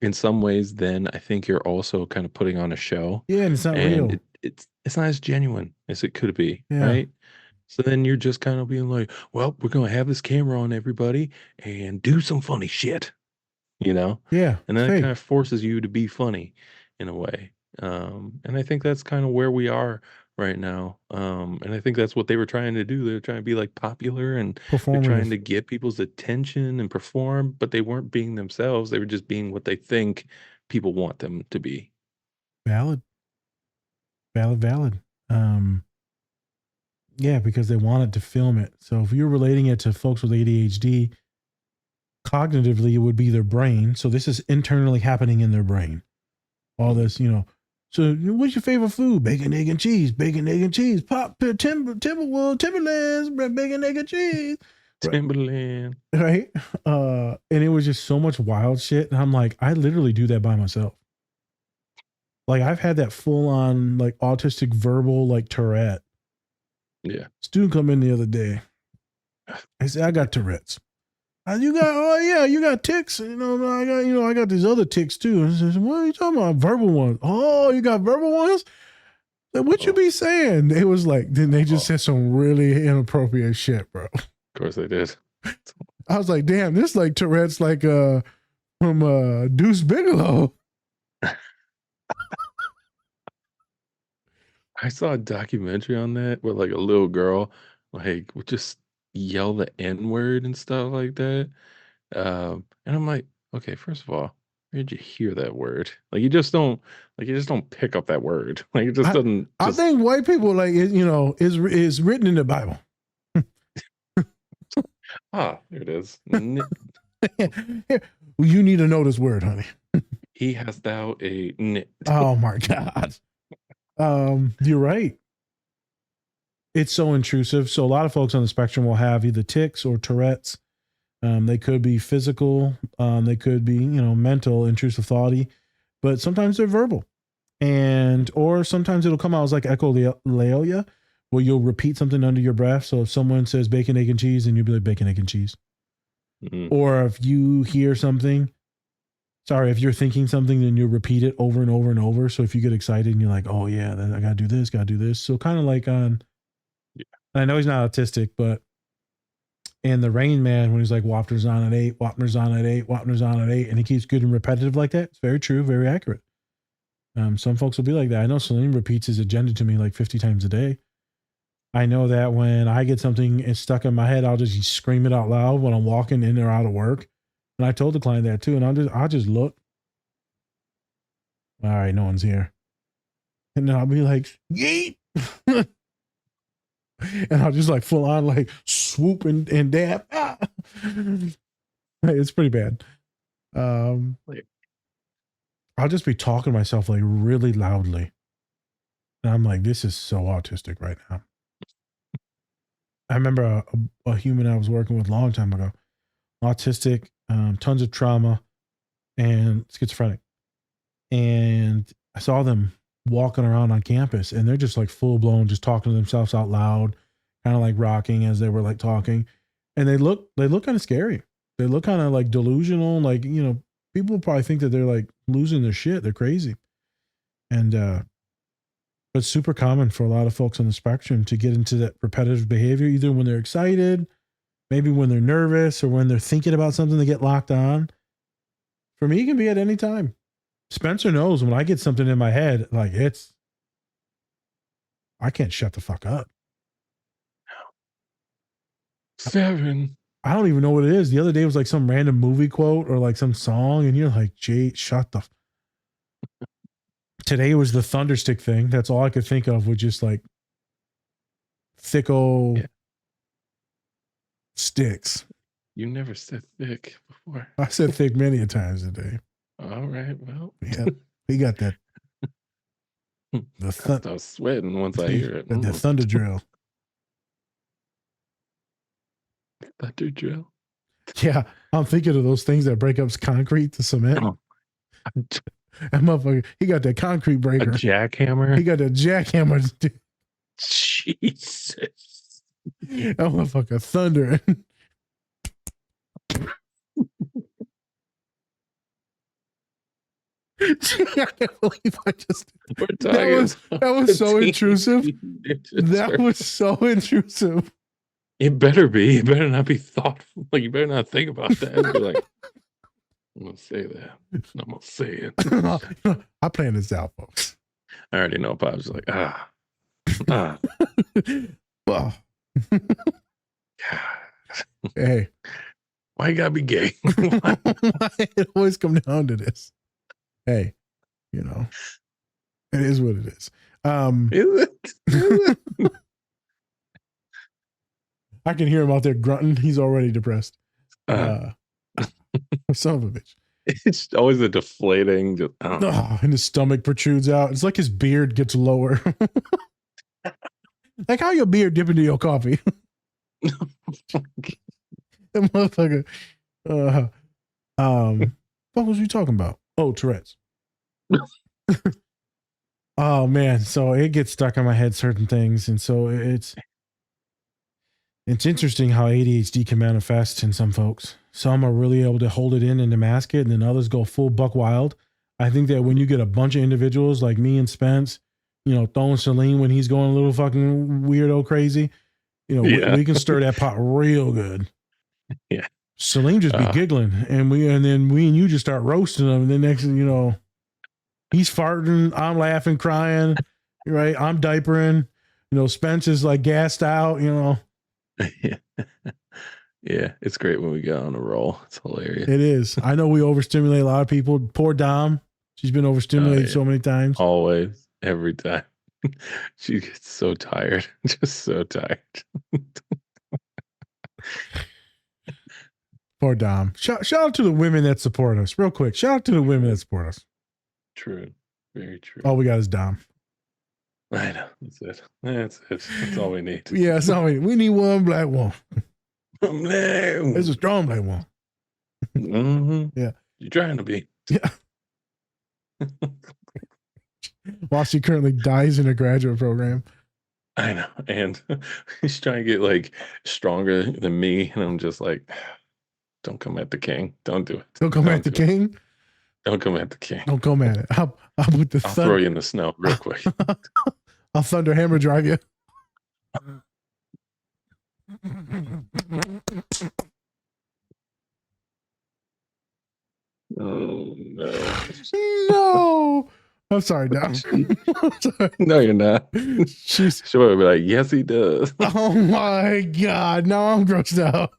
in some ways, then I think you're also kind of putting on a show. Yeah, and it's not real. It's not as genuine as it could be, Yeah. right? So then you're just kind of being like, well, we're gonna have this camera on everybody and do some funny shit, Yeah. and then it fake. kind of forces you to be funny in a way. And I think that's kind of where we are right now. And I think that's what they were trying to do. They were trying to be like popular and they're trying Performative. to get people's attention and perform, but they weren't being themselves. They were just being what they think people want them to be. Valid. Yeah, because they wanted to film it. So if you're relating it to folks with ADHD, cognitively, it would be their brain. So this is internally happening in their brain. All this, So what's your favorite food? Bacon, egg, and cheese. Bacon, egg, and cheese. Pop, Timberlands, bacon, egg, and cheese. Timberland. Right? And it was just so much wild shit. And I'm like, I literally do that by myself. Like I've had that full on like autistic verbal like Tourette. Yeah. Student come in the other day. I said, I got Tourette's. You got, oh yeah, you got ticks. I got these other ticks too. I said, what are you talking about? Verbal ones. Oh, you got verbal ones? What you be saying? It was like, then they just said some really inappropriate shit, bro. Of course they did. I was like, damn, this like Tourette's like from Deuce Bigelow. I saw a documentary on that where like a little girl like would just yell the N word and stuff like that. And I'm like, okay, first of all, where did you hear that word? You just don't pick up that word. Like it just doesn't. I think white people like is written in the Bible. There it is. You need to know this word, honey. He has thou a knit. Oh my God. You're right. It's so intrusive. So a lot of folks on the spectrum will have either tics or Tourette's. They could be physical. They could be, mental, intrusive thoughty, but sometimes they're verbal, or sometimes it'll come out as like echolalia, where you'll repeat something under your breath. So if someone says bacon, egg, and cheese, then you'll be like bacon, egg, and cheese. Mm-hmm. Or if you hear something, if you're thinking something, then you'll repeat it over and over and over. So if you get excited and you're like, oh yeah, then I gotta do this. So kind of like I know he's not autistic, but in the Rain Man, when he's like Wapner's on at 8, Wapner's on at 8, Wapner's on at 8, and he keeps good and repetitive like that. It's very true, very accurate. Some folks will be like that. I know Celine repeats his agenda to me like 50 times a day. I know that when I get something stuck in my head, I'll just scream it out loud when I'm walking in or out of work. And I told the client that too. And I'll just look. All right, no one's here. And then I'll be like, yeet. And I'll just like full on like swoop and dab. It's pretty bad. I'll just be talking to myself like really loudly. And I'm like, this is so autistic right now. I remember a human I was working with a long time ago, autistic, tons of trauma and schizophrenic. And I saw them walking around on campus and they're just like full blown, just talking to themselves out loud, kind of like rocking as they were like talking. And they look kind of scary. They look kind of like delusional. Like, people probably think that they're like losing their shit. They're crazy. And, it's super common for a lot of folks on the spectrum to get into that repetitive behavior, either when they're excited, maybe when they're nervous, or when they're thinking about something, they get locked on. For me, it can be at any time. Spencer knows when I get something in my head, like I can't shut the fuck up. 7. I don't even know what it is. The other day was like some random movie quote or like some song, and you're like, Jay, shut the. Today was the thunderstick thing. That's all I could think of, was just like thick old sticks. You never said thick before. I said thick many a times a day. All right, well. Yeah, he got that. I start sweating once I hear it. The thunder drill. Thunder drill? Yeah, I'm thinking of those things that break up concrete to cement. That motherfucker, he got that concrete breaker. A jackhammer? He got that jackhammer. Jesus. That motherfucker thunder. I can't believe I just. That was so intrusive. That was so intrusive. It better be. It better not be thoughtful. Like, you better not think about that. And be like, I'm gonna say that. I'm gonna say it. I planned this out, folks. I already know. Pop's like, Well. Hey, why you gotta be gay? It always come down to this. Hey, it is what it is. Is it? I can hear him out there grunting. He's already depressed. Son of a bitch. It's always a deflating. And his stomach protrudes out. It's like his beard gets lower. Like how your beard dip into your coffee. That motherfucker. What was we talking about? Oh, Tourette's. Oh man, so it gets stuck in my head, certain things, and so It's interesting how ADHD can manifest in some folks. Some are really able to hold it in and to mask it, and then others go full buck wild. I think that when you get a bunch of individuals like me and Spence, throwing Celine when he's going a little fucking weirdo crazy, we can stir that pot real good. Yeah. Celine just be giggling, and then we and you just start roasting him. And then next thing you know, he's farting, I'm laughing, crying, right? I'm diapering. Spence is like gassed out, Yeah. Yeah, it's great when we get on a roll. It's hilarious. It is. I know we overstimulate a lot of people. Poor Dom. She's been overstimulated so many times. Always, every time. She gets so tired. Just so tired. Poor Dom. Shout out to the women that support us. Real quick. Shout out to the women that support us. True. Very true. All we got is Dom. I know. That's it. That's all we need. Yeah, that's all we need. We need one black woman. No. It's a strong black woman. Mm-hmm. Yeah. You're trying to be. Yeah. While she currently dies in a graduate program. I know. And he's trying to get like stronger than me. And I'm just like, don't come at the king. Don't do it. Don't come at the king? Don't come at the king. Don't come at it. I'll put the I'll throw you in the snow real quick. I'll thunder hammer drive you. Oh no. No. I'm sorry, Dom. I'm sorry. No, you're not. She's She'll be like, yes, he does. Oh my God. No, I'm grossed out.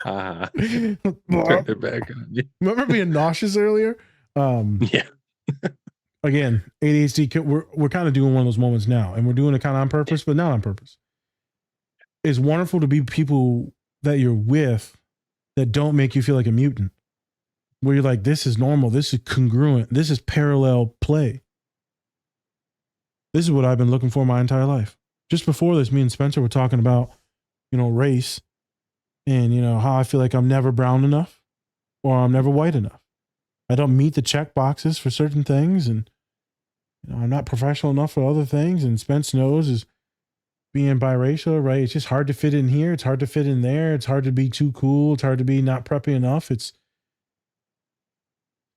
Turn it back on you. Remember being nauseous earlier? Yeah. Again, ADHD, we're kind of doing one of those moments now, and we're doing it kind of on purpose, but not on purpose. It's wonderful to be people that you're with that don't make you feel like a mutant, where you're like, this is normal, this is congruent, this is parallel play. This is what I've been looking for my entire life. Just before this, me and Spencer were talking about, race and, how I feel like I'm never brown enough or I'm never white enough. I don't meet the check boxes for certain things, and I'm not professional enough for other things. And Spence knows is being biracial, right? It's just hard to fit in here. It's hard to fit in there. It's hard to be too cool. It's hard to be not preppy enough. It's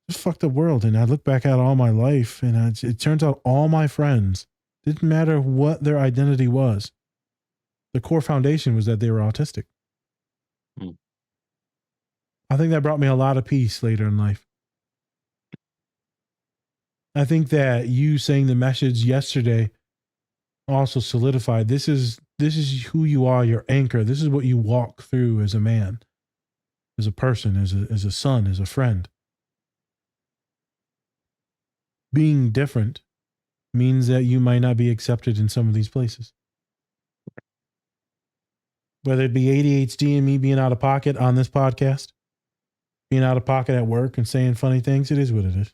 just fucked up world. And I look back at all my life, and it turns out all my friends, didn't matter what their identity was, the core foundation was that they were autistic. I think that brought me a lot of peace later in life. I think that you saying the message yesterday also solidified this is who you are, your anchor. This is what you walk through as a man, as a person, as a son, as a friend. Being different means that you might not be accepted in some of these places. Whether it be ADHD and me being out of pocket on this podcast, being out of pocket at work and saying funny things, it is what it is.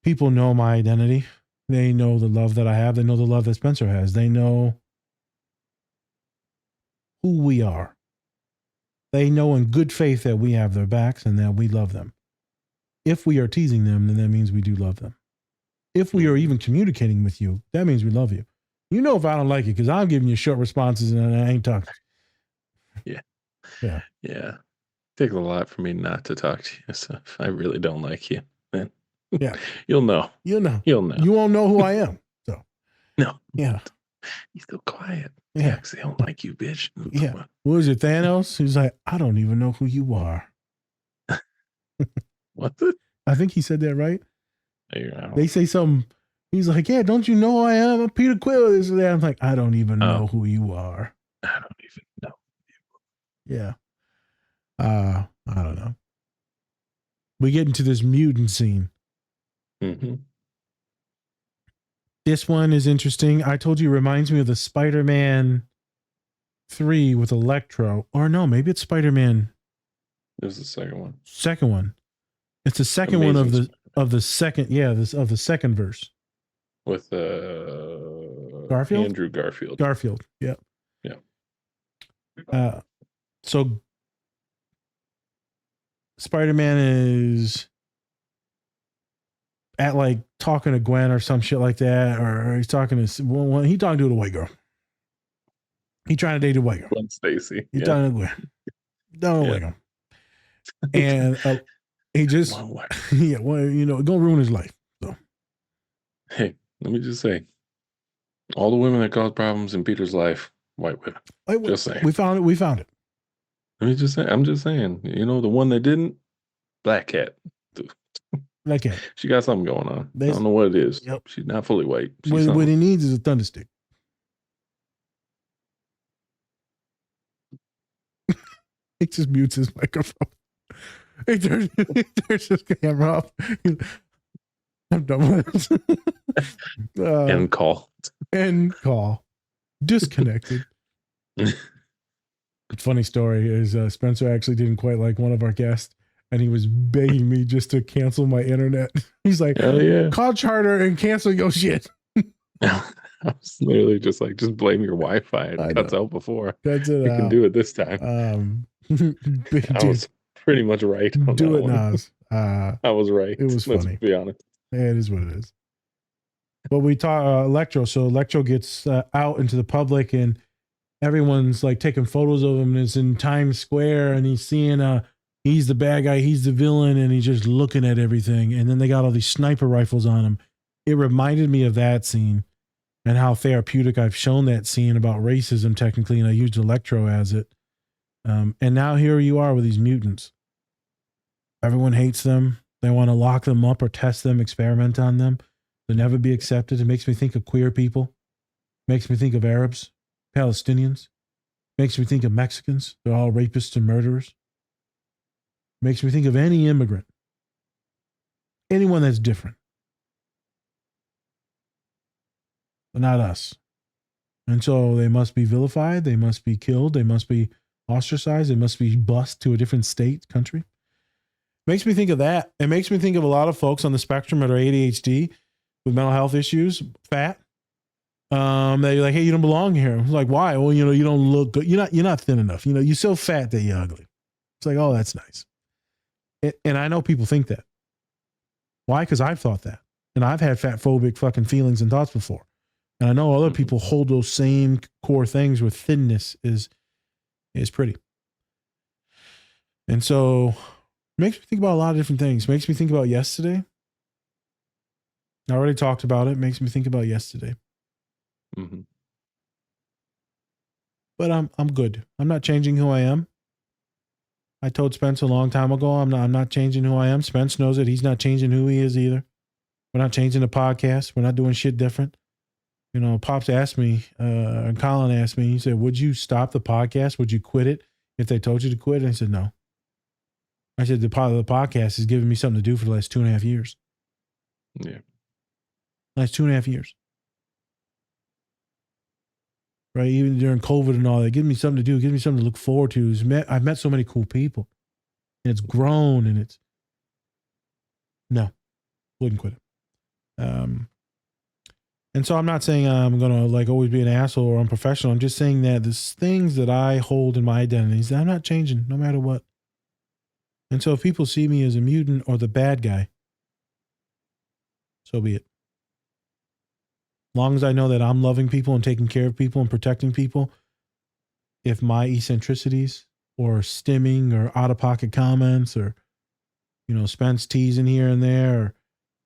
People know my identity. They know the love that I have. They know the love that Spencer has. They know who we are. They know in good faith that we have their backs and that we love them. If we are teasing them, then that means we do love them. If we are even communicating with you, that means we love you. You know if I don't like you, because I'm giving you short responses and I ain't talking. Yeah. Yeah. Yeah. It takes a lot for me not to talk to you. So if I really don't like you, then yeah, you'll know. You'll know. You'll know. You won't know who I am. So no. Yeah. He's still quiet. Yeah. Because they don't like you, bitch. Yeah. What was it, Thanos? He's like, I don't even know who you are. What? I think he said that, right? Yeah. They say something. He's like, yeah, don't you know who I am? I'm Peter Quill. This and that. I'm like, I don't even know who you are. I don't even know. Yeah. I don't know. We get into this mutant scene. Mm-hmm. This one is interesting. I told you it reminds me of the Spider-Man 3 with Electro. Or no, maybe it's Spider-Man. It was the second one. Second one. It's the second one of the second, of the second verse. With Garfield? Andrew Garfield. Garfield, yeah. Yeah. So Spider-Man is at like talking to Gwen or some shit like that, or he's talking to a white girl. He trying to date a white girl. Gwen Stacy. He Yeah. trying to don't like him. And he just yeah, well, gonna ruin his life. So Hey, let me just say, all the women that caused problems in Peter's life, white women. Just saying. we found it. Let me just say, I'm just saying, the one that didn't, black cat. Black cat. She got something going on. I don't know what it is. Yep. She's not fully white. She's What something. he needs is a thunder stick. He just mutes his microphone. He turns his camera off. I'm done with it. End call. End call. Disconnected. Funny story is Spencer actually didn't quite like one of our guests, and he was begging me just to cancel my internet. He's like, call Charter and cancel your shit. I was literally just like, just blame your Wi-Fi. It cuts out before. That's it. You can do it this time. I was pretty much right. Do it, Nas. I was right. It was funny. Let's be honest. Yeah, it is what it is. But we talk Electro. So Electro gets out into the public, and everyone's like taking photos of him. And it's in Times Square, and he's seeing he's the bad guy, he's the villain, and he's just looking at everything. And then they got all these sniper rifles on him. It reminded me of that scene and how therapeutic I've shown that scene about racism technically, and I used Electro as it. And now here you are with these mutants. Everyone hates them. They want to lock them up or test them, experiment on them. They'll never be accepted. It makes me think of queer people. Makes me think of Arabs, Palestinians. Makes me think of Mexicans. They're all rapists and murderers. Makes me think of any immigrant. Anyone that's different. But not us. And so they must be vilified. They must be killed. They must be ostracized. They must be bused to a different state, country. Makes me think of that. It makes me think of a lot of folks on the spectrum that are ADHD with mental health issues, fat. They're like, hey, you don't belong here. It's like, why? Well, you don't look good. You're not thin enough. You're so fat that you're ugly. It's like, oh, that's nice. And I know people think that. Why? Because I've thought that. And I've had fat phobic fucking feelings and thoughts before. And I know other people hold those same core things where thinness is pretty. And so makes me think about a lot of different things. Makes me think about yesterday. I already talked about it. Makes me think about yesterday. Mm-hmm. But I'm good. I'm not changing who I am. I told Spence a long time ago, I'm not changing who I am. Spence knows it. He's not changing who he is either. We're not changing the podcast. We're not doing shit different. Pops asked me, and Colin asked me, he said, would you stop the podcast? Would you quit it if they told you to quit? And I said, no. I said, the podcast has given me something to do for the last 2.5 years. Yeah. Last 2.5 years. Right? Even during COVID and all that, give me something to do, give me something to look forward to. I've met so many cool people. And it's grown, and it's... No. Wouldn't quit it. And so I'm not saying I'm going to always be an asshole or unprofessional. I'm just saying that there's things that I hold in my identities that I'm not changing no matter what. And so if people see me as a mutant or the bad guy, so be it. As long as I know that I'm loving people and taking care of people and protecting people, if my eccentricities or stimming or out-of-pocket comments or, Spence teasing here and there, or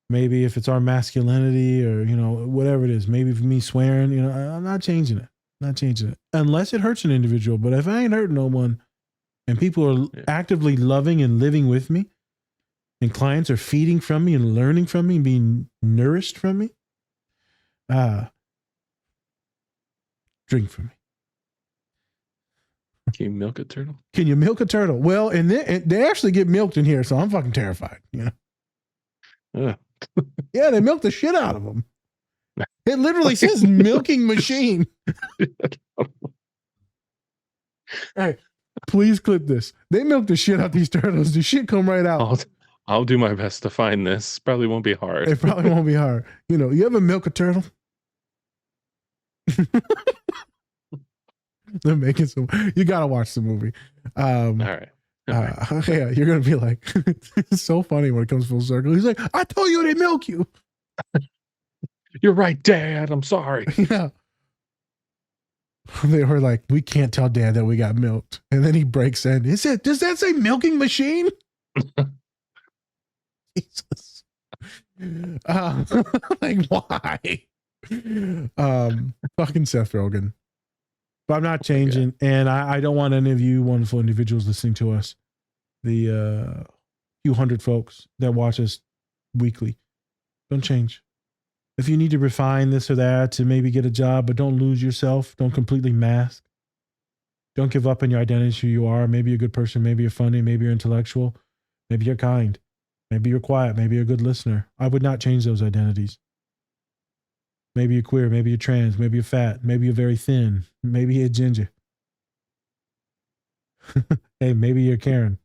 maybe if it's our masculinity or, whatever it is, maybe for me swearing, I'm not changing it. Not changing it. Unless it hurts an individual. But if I ain't hurting no one and people are actively loving and living with me and clients are feeding from me and learning from me and being nourished from me, drink from me. Can you milk a turtle? Can you milk a turtle? Well, and they actually get milked in here, so I'm fucking terrified. Yeah, they milk the shit out of them. It literally says milking machine. Hey, please clip this. They milk the shit out these turtles. The shit come right out. I'll do my best to find this. Probably won't be hard. It probably won't be hard. You ever milk a turtle? They're making some. You gotta watch the movie. All right. Yeah, you're gonna be like, it's so funny when it comes full circle. He's like, I told you they milk you. You're right, Dad. I'm sorry. Yeah. They were like, we can't tell Dad that we got milked. And then he breaks in. Does that say milking machine? Jesus. Like, why? Fucking Seth Rogen. But I'm not changing. And I don't want any of you wonderful individuals listening to us, the few hundred folks that watch us weekly. Don't change. If you need to refine this or that to maybe get a job, but don't lose yourself. Don't completely mask. Don't give up on your identity, who you are. Maybe you're a good person. Maybe you're funny. Maybe you're intellectual. Maybe you're kind. Maybe you're quiet. Maybe you're a good listener. I would not change those identities. Maybe you're queer. Maybe you're trans. Maybe you're fat. Maybe you're very thin. Maybe you're ginger. Hey, maybe you're Karen.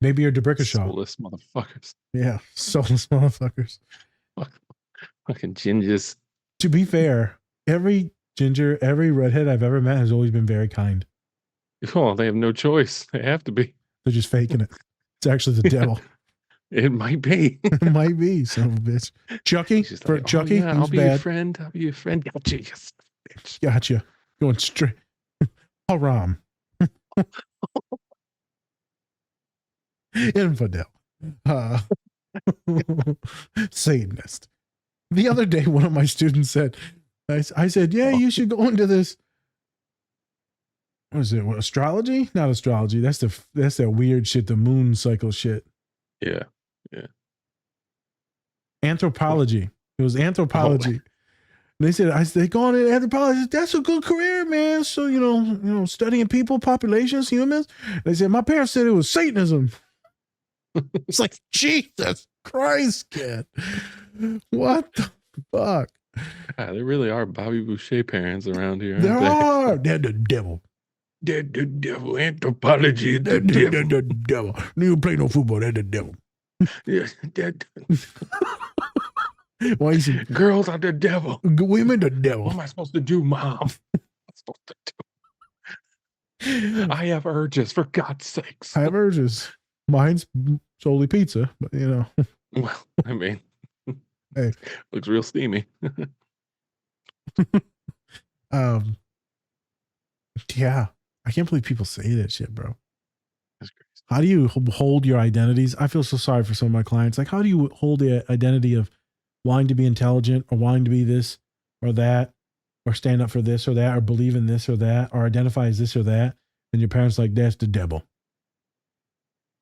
Maybe you're DeBrickashaw. Soulless motherfuckers. Yeah, soulless motherfuckers. Fucking gingers. To be fair, every ginger, every redhead I've ever met has always been very kind. Oh, they have no choice. They have to be. They're just faking it. It's actually the devil. It might be. It might be, son of a bitch. Chucky, for like, Chucky, oh, yeah, I'll who's be bad. your friend. I'll be your friend. Gotcha, you bitch. Gotcha. Going straight. Haram. Infidel. Satanist. The other day, one of my students said, I said, yeah, you should go into this. What is it? What, astrology? Not astrology. That's that weird shit, the moon cycle shit. Yeah. Yeah. Anthropology. It was anthropology. And they go on in anthropology. That's a good career, man. So, you know, studying people, populations, humans. They said, my parents said it was Satanism. It's like, Jesus Christ, kid. What the fuck? God, there really are Bobby Boucher parents around here. There Aren't are. They're the devil. They're the devil. Anthropology. They're the devil. They don't play no football. They're the devil. Yeah, Why is it? Girls are the devil. Women the devil. What am I supposed to do, Mom? What am I supposed to do? I have urges, for God's sakes. I have urges. Mine's solely pizza, but you know. Well, I mean, hey, looks real steamy. Yeah, I can't believe people say that shit, bro. That's crazy. How do you hold your identities? I feel so sorry for some of my clients. Like, how do you hold the identity of wanting to be intelligent or wanting to be this or that, or stand up for this or that, or believe in this or that, or identify as this or that, and your parents like, that's the devil.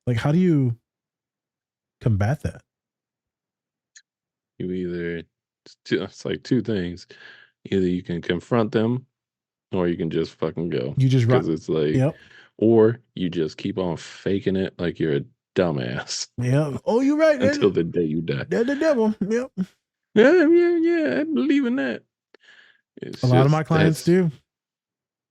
Like, how do you combat that? You either, it's like two things. Either you can confront them, or you can just fucking go. You just run. Because it's like, Yep. or you just keep on faking it like you're a dumbass. Yeah. Oh, you're right. Until the day you die. They're the devil. Yep. Yeah. I believe in that. It's a lot of my clients do.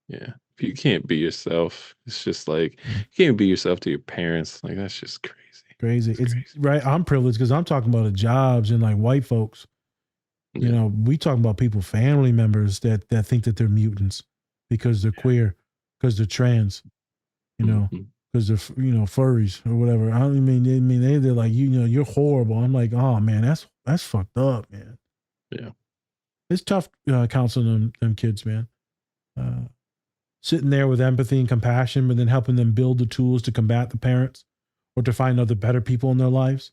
Yeah. If you can't be yourself, it's just like, you can't be yourself to your parents. Like, that's just crazy. Crazy. It's right. I'm privileged because I'm talking about the jobs and like white folks. You know, we talking about people, family members that think that they're mutants because they're queer, because they're trans, you know, because they're, you know, furries or whatever. I don't mean, they're like, you know, you're horrible. I'm like, oh man, that's fucked up, man. Yeah. It's tough counseling them kids, man. Sitting there with empathy and compassion, but then helping them build the tools to combat the parents or to find other better people in their lives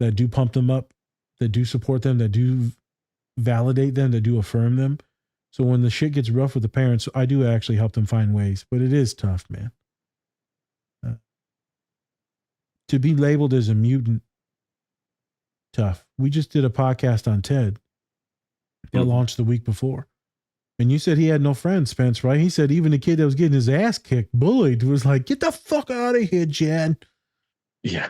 that do pump them up, that do support them, that do validate them, that do affirm them. So when the shit gets rough with the parents, I do actually help them find ways, but it is tough, man. To be labeled as a mutant, tough. We just did a podcast on Ted that launched the week before. And you said he had no friends, Spence, right? He said even the kid that was getting his ass kicked, bullied, was like, get the fuck out of here, Jen. Yeah.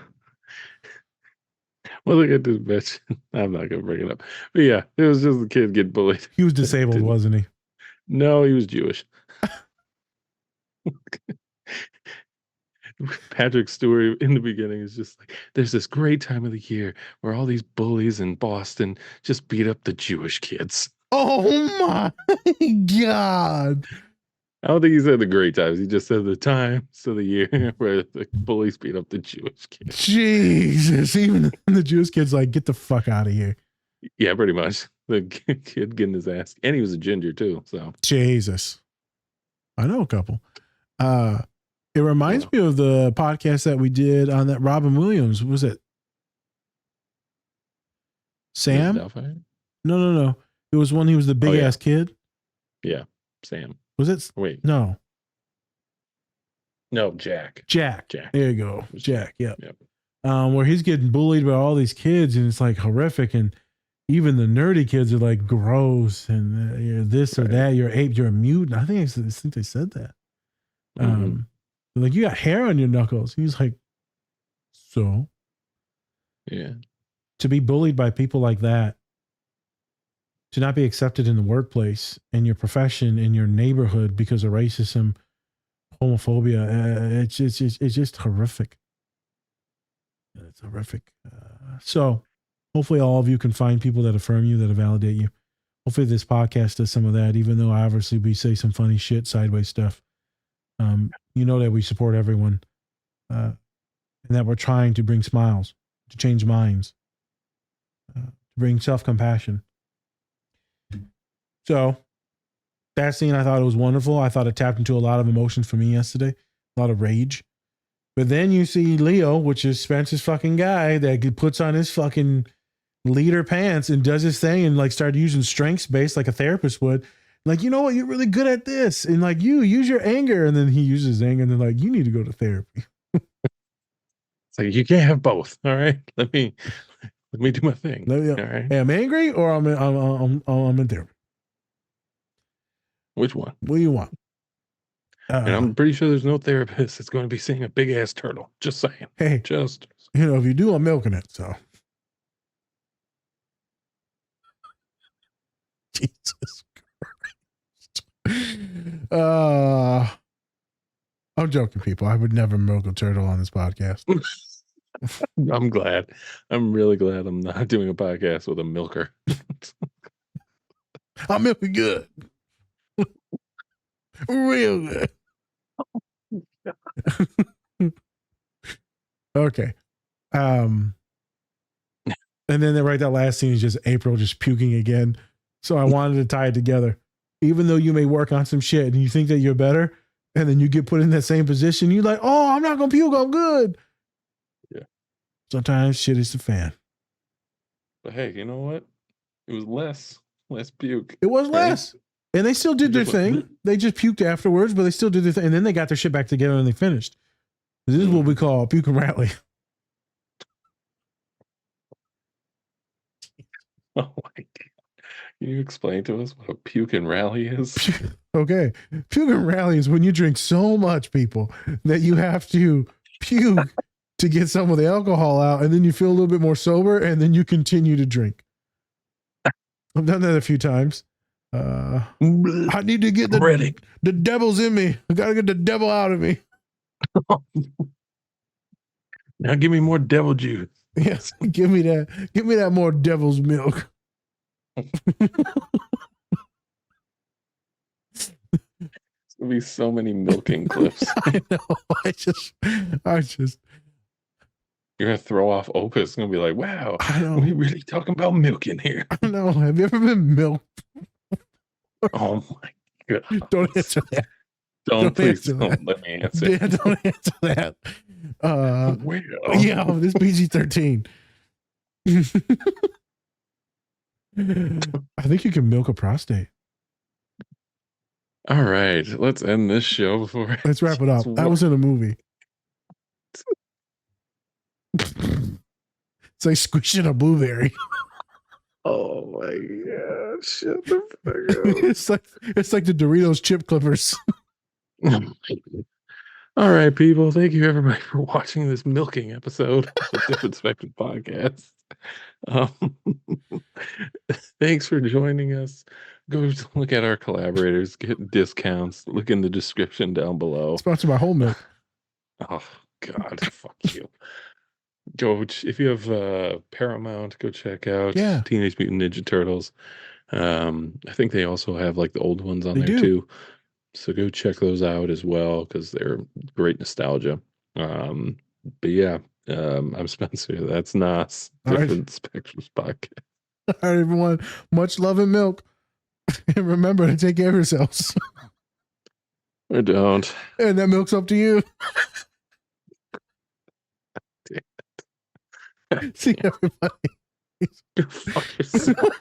Well, look at this bitch. I'm not going to bring it up. But yeah, it was just the kid get bullied. He was disabled, wasn't he? No, he was Jewish. Patrick's story in the beginning is just like, there's this great time of the year where all these bullies in Boston just beat up the Jewish kids. Oh my God. I don't think he said the great times. He just said the times of the year where the bullies beat up the Jewish kids. Jesus. Even the Jewish kid's like, get the fuck out of here. Yeah, pretty much. The kid getting his ass. And he was a ginger too. So Jesus. I know a couple. It reminds me of the podcast that we did on that Robin Williams. Was it Sam? No. It was when he was the big ass kid. Yeah, Sam. Was it? Wait. No, Jack. Jack. There you go. Jack. Yep. Yep. Where he's getting bullied by all these kids, and it's like horrific, and even the nerdy kids are like gross, and you're this or that. You're ape. You're a mutant. I think they said that. Like, you got hair on your knuckles. He's like, so yeah. To be bullied by people like that, to not be accepted in the workplace, in your profession, in your neighborhood because of racism, homophobia, it's just horrific. It's horrific. So hopefully all of you can find people that affirm you, that validate you. Hopefully this podcast does some of that, even though obviously we say some funny shit, sideways stuff. You know that we support everyone, and that we're trying to bring smiles, to change minds, to bring self-compassion. So that scene, I thought it was wonderful. I thought it tapped into a lot of emotions for me yesterday, a lot of rage. But then you see Leo, which is Spencer's fucking guy, that puts on his fucking leader pants and does his thing and like started using strengths based like a therapist would. Like, you know what? You're really good at this. And like, you use your anger. And then he uses anger and they're like, you need to go to therapy. It's like, you can't have both. All right. Let me do my thing. All right. Hey, I'm angry or I'm in therapy. Which one? What do you want? And I'm pretty sure there's no therapist that's going to be seeing a big ass turtle. Just saying. Hey, if you do, I'm milking it. So. Jesus Christ. I'm joking, people. I would never milk a turtle on this podcast. I'm glad. I'm really glad I'm not doing a podcast with a milker. I'm milking good. Real good. Okay. And then they write that last scene is just April just puking again. So I wanted to tie it together. Even though you may work on some shit and you think that you're better, and then you get put in that same position, you're like, oh, I'm not gonna puke, I'm good. Yeah. Sometimes shit is the fan. But hey, you know what? It was less puke. It was less. And they still did their thing. They just puked afterwards, but they still did their thing. And then they got their shit back together and they finished. This is what we call puke and rally. Oh my God. Can you explain to us what a puke and rally is? Okay. Puke and rally is when you drink so much, people, that you have to puke to get some of the alcohol out, and then you feel a little bit more sober, and then you continue to drink. I've done that a few times. I need to get the devil's in me. I gotta get the devil out of me. Now give me more devil juice. Yes, give me that more devil's milk. There's gonna be so many milking clips. I know. I just you're gonna throw off Opus. It's gonna be like, wow, we really talking about milking here. I know. Have you ever been milked? Oh my God. Don't answer that. Don't let me answer. Yeah, don't answer that. Well. Yeah, this PG-13. I think you can milk a prostate. All right, let's end this show before. Let's wrap it up. I was in a movie. It's like squishing a blueberry. Oh my God! Shut the fuck up. it's like the Doritos chip clippers. All right, people. Thank you everybody for watching this milking episode of the Different Spectrum Podcast. Thanks for joining us. Go look at our collaborators, get discounts. Look in the description down below. Sponsored by Whole Milk. Oh God, fuck you. Go if you have Paramount, go check out Teenage Mutant Ninja Turtles. I think they also have like the old ones on there too. So go check those out as well because they're great nostalgia. But yeah, I'm Spencer. That's Nas. Different Spectrums Podcast. All right, everyone. Much love and milk. And remember to take care of yourselves. I don't. And that milk's up to you. See everybody. Go fuck yourself.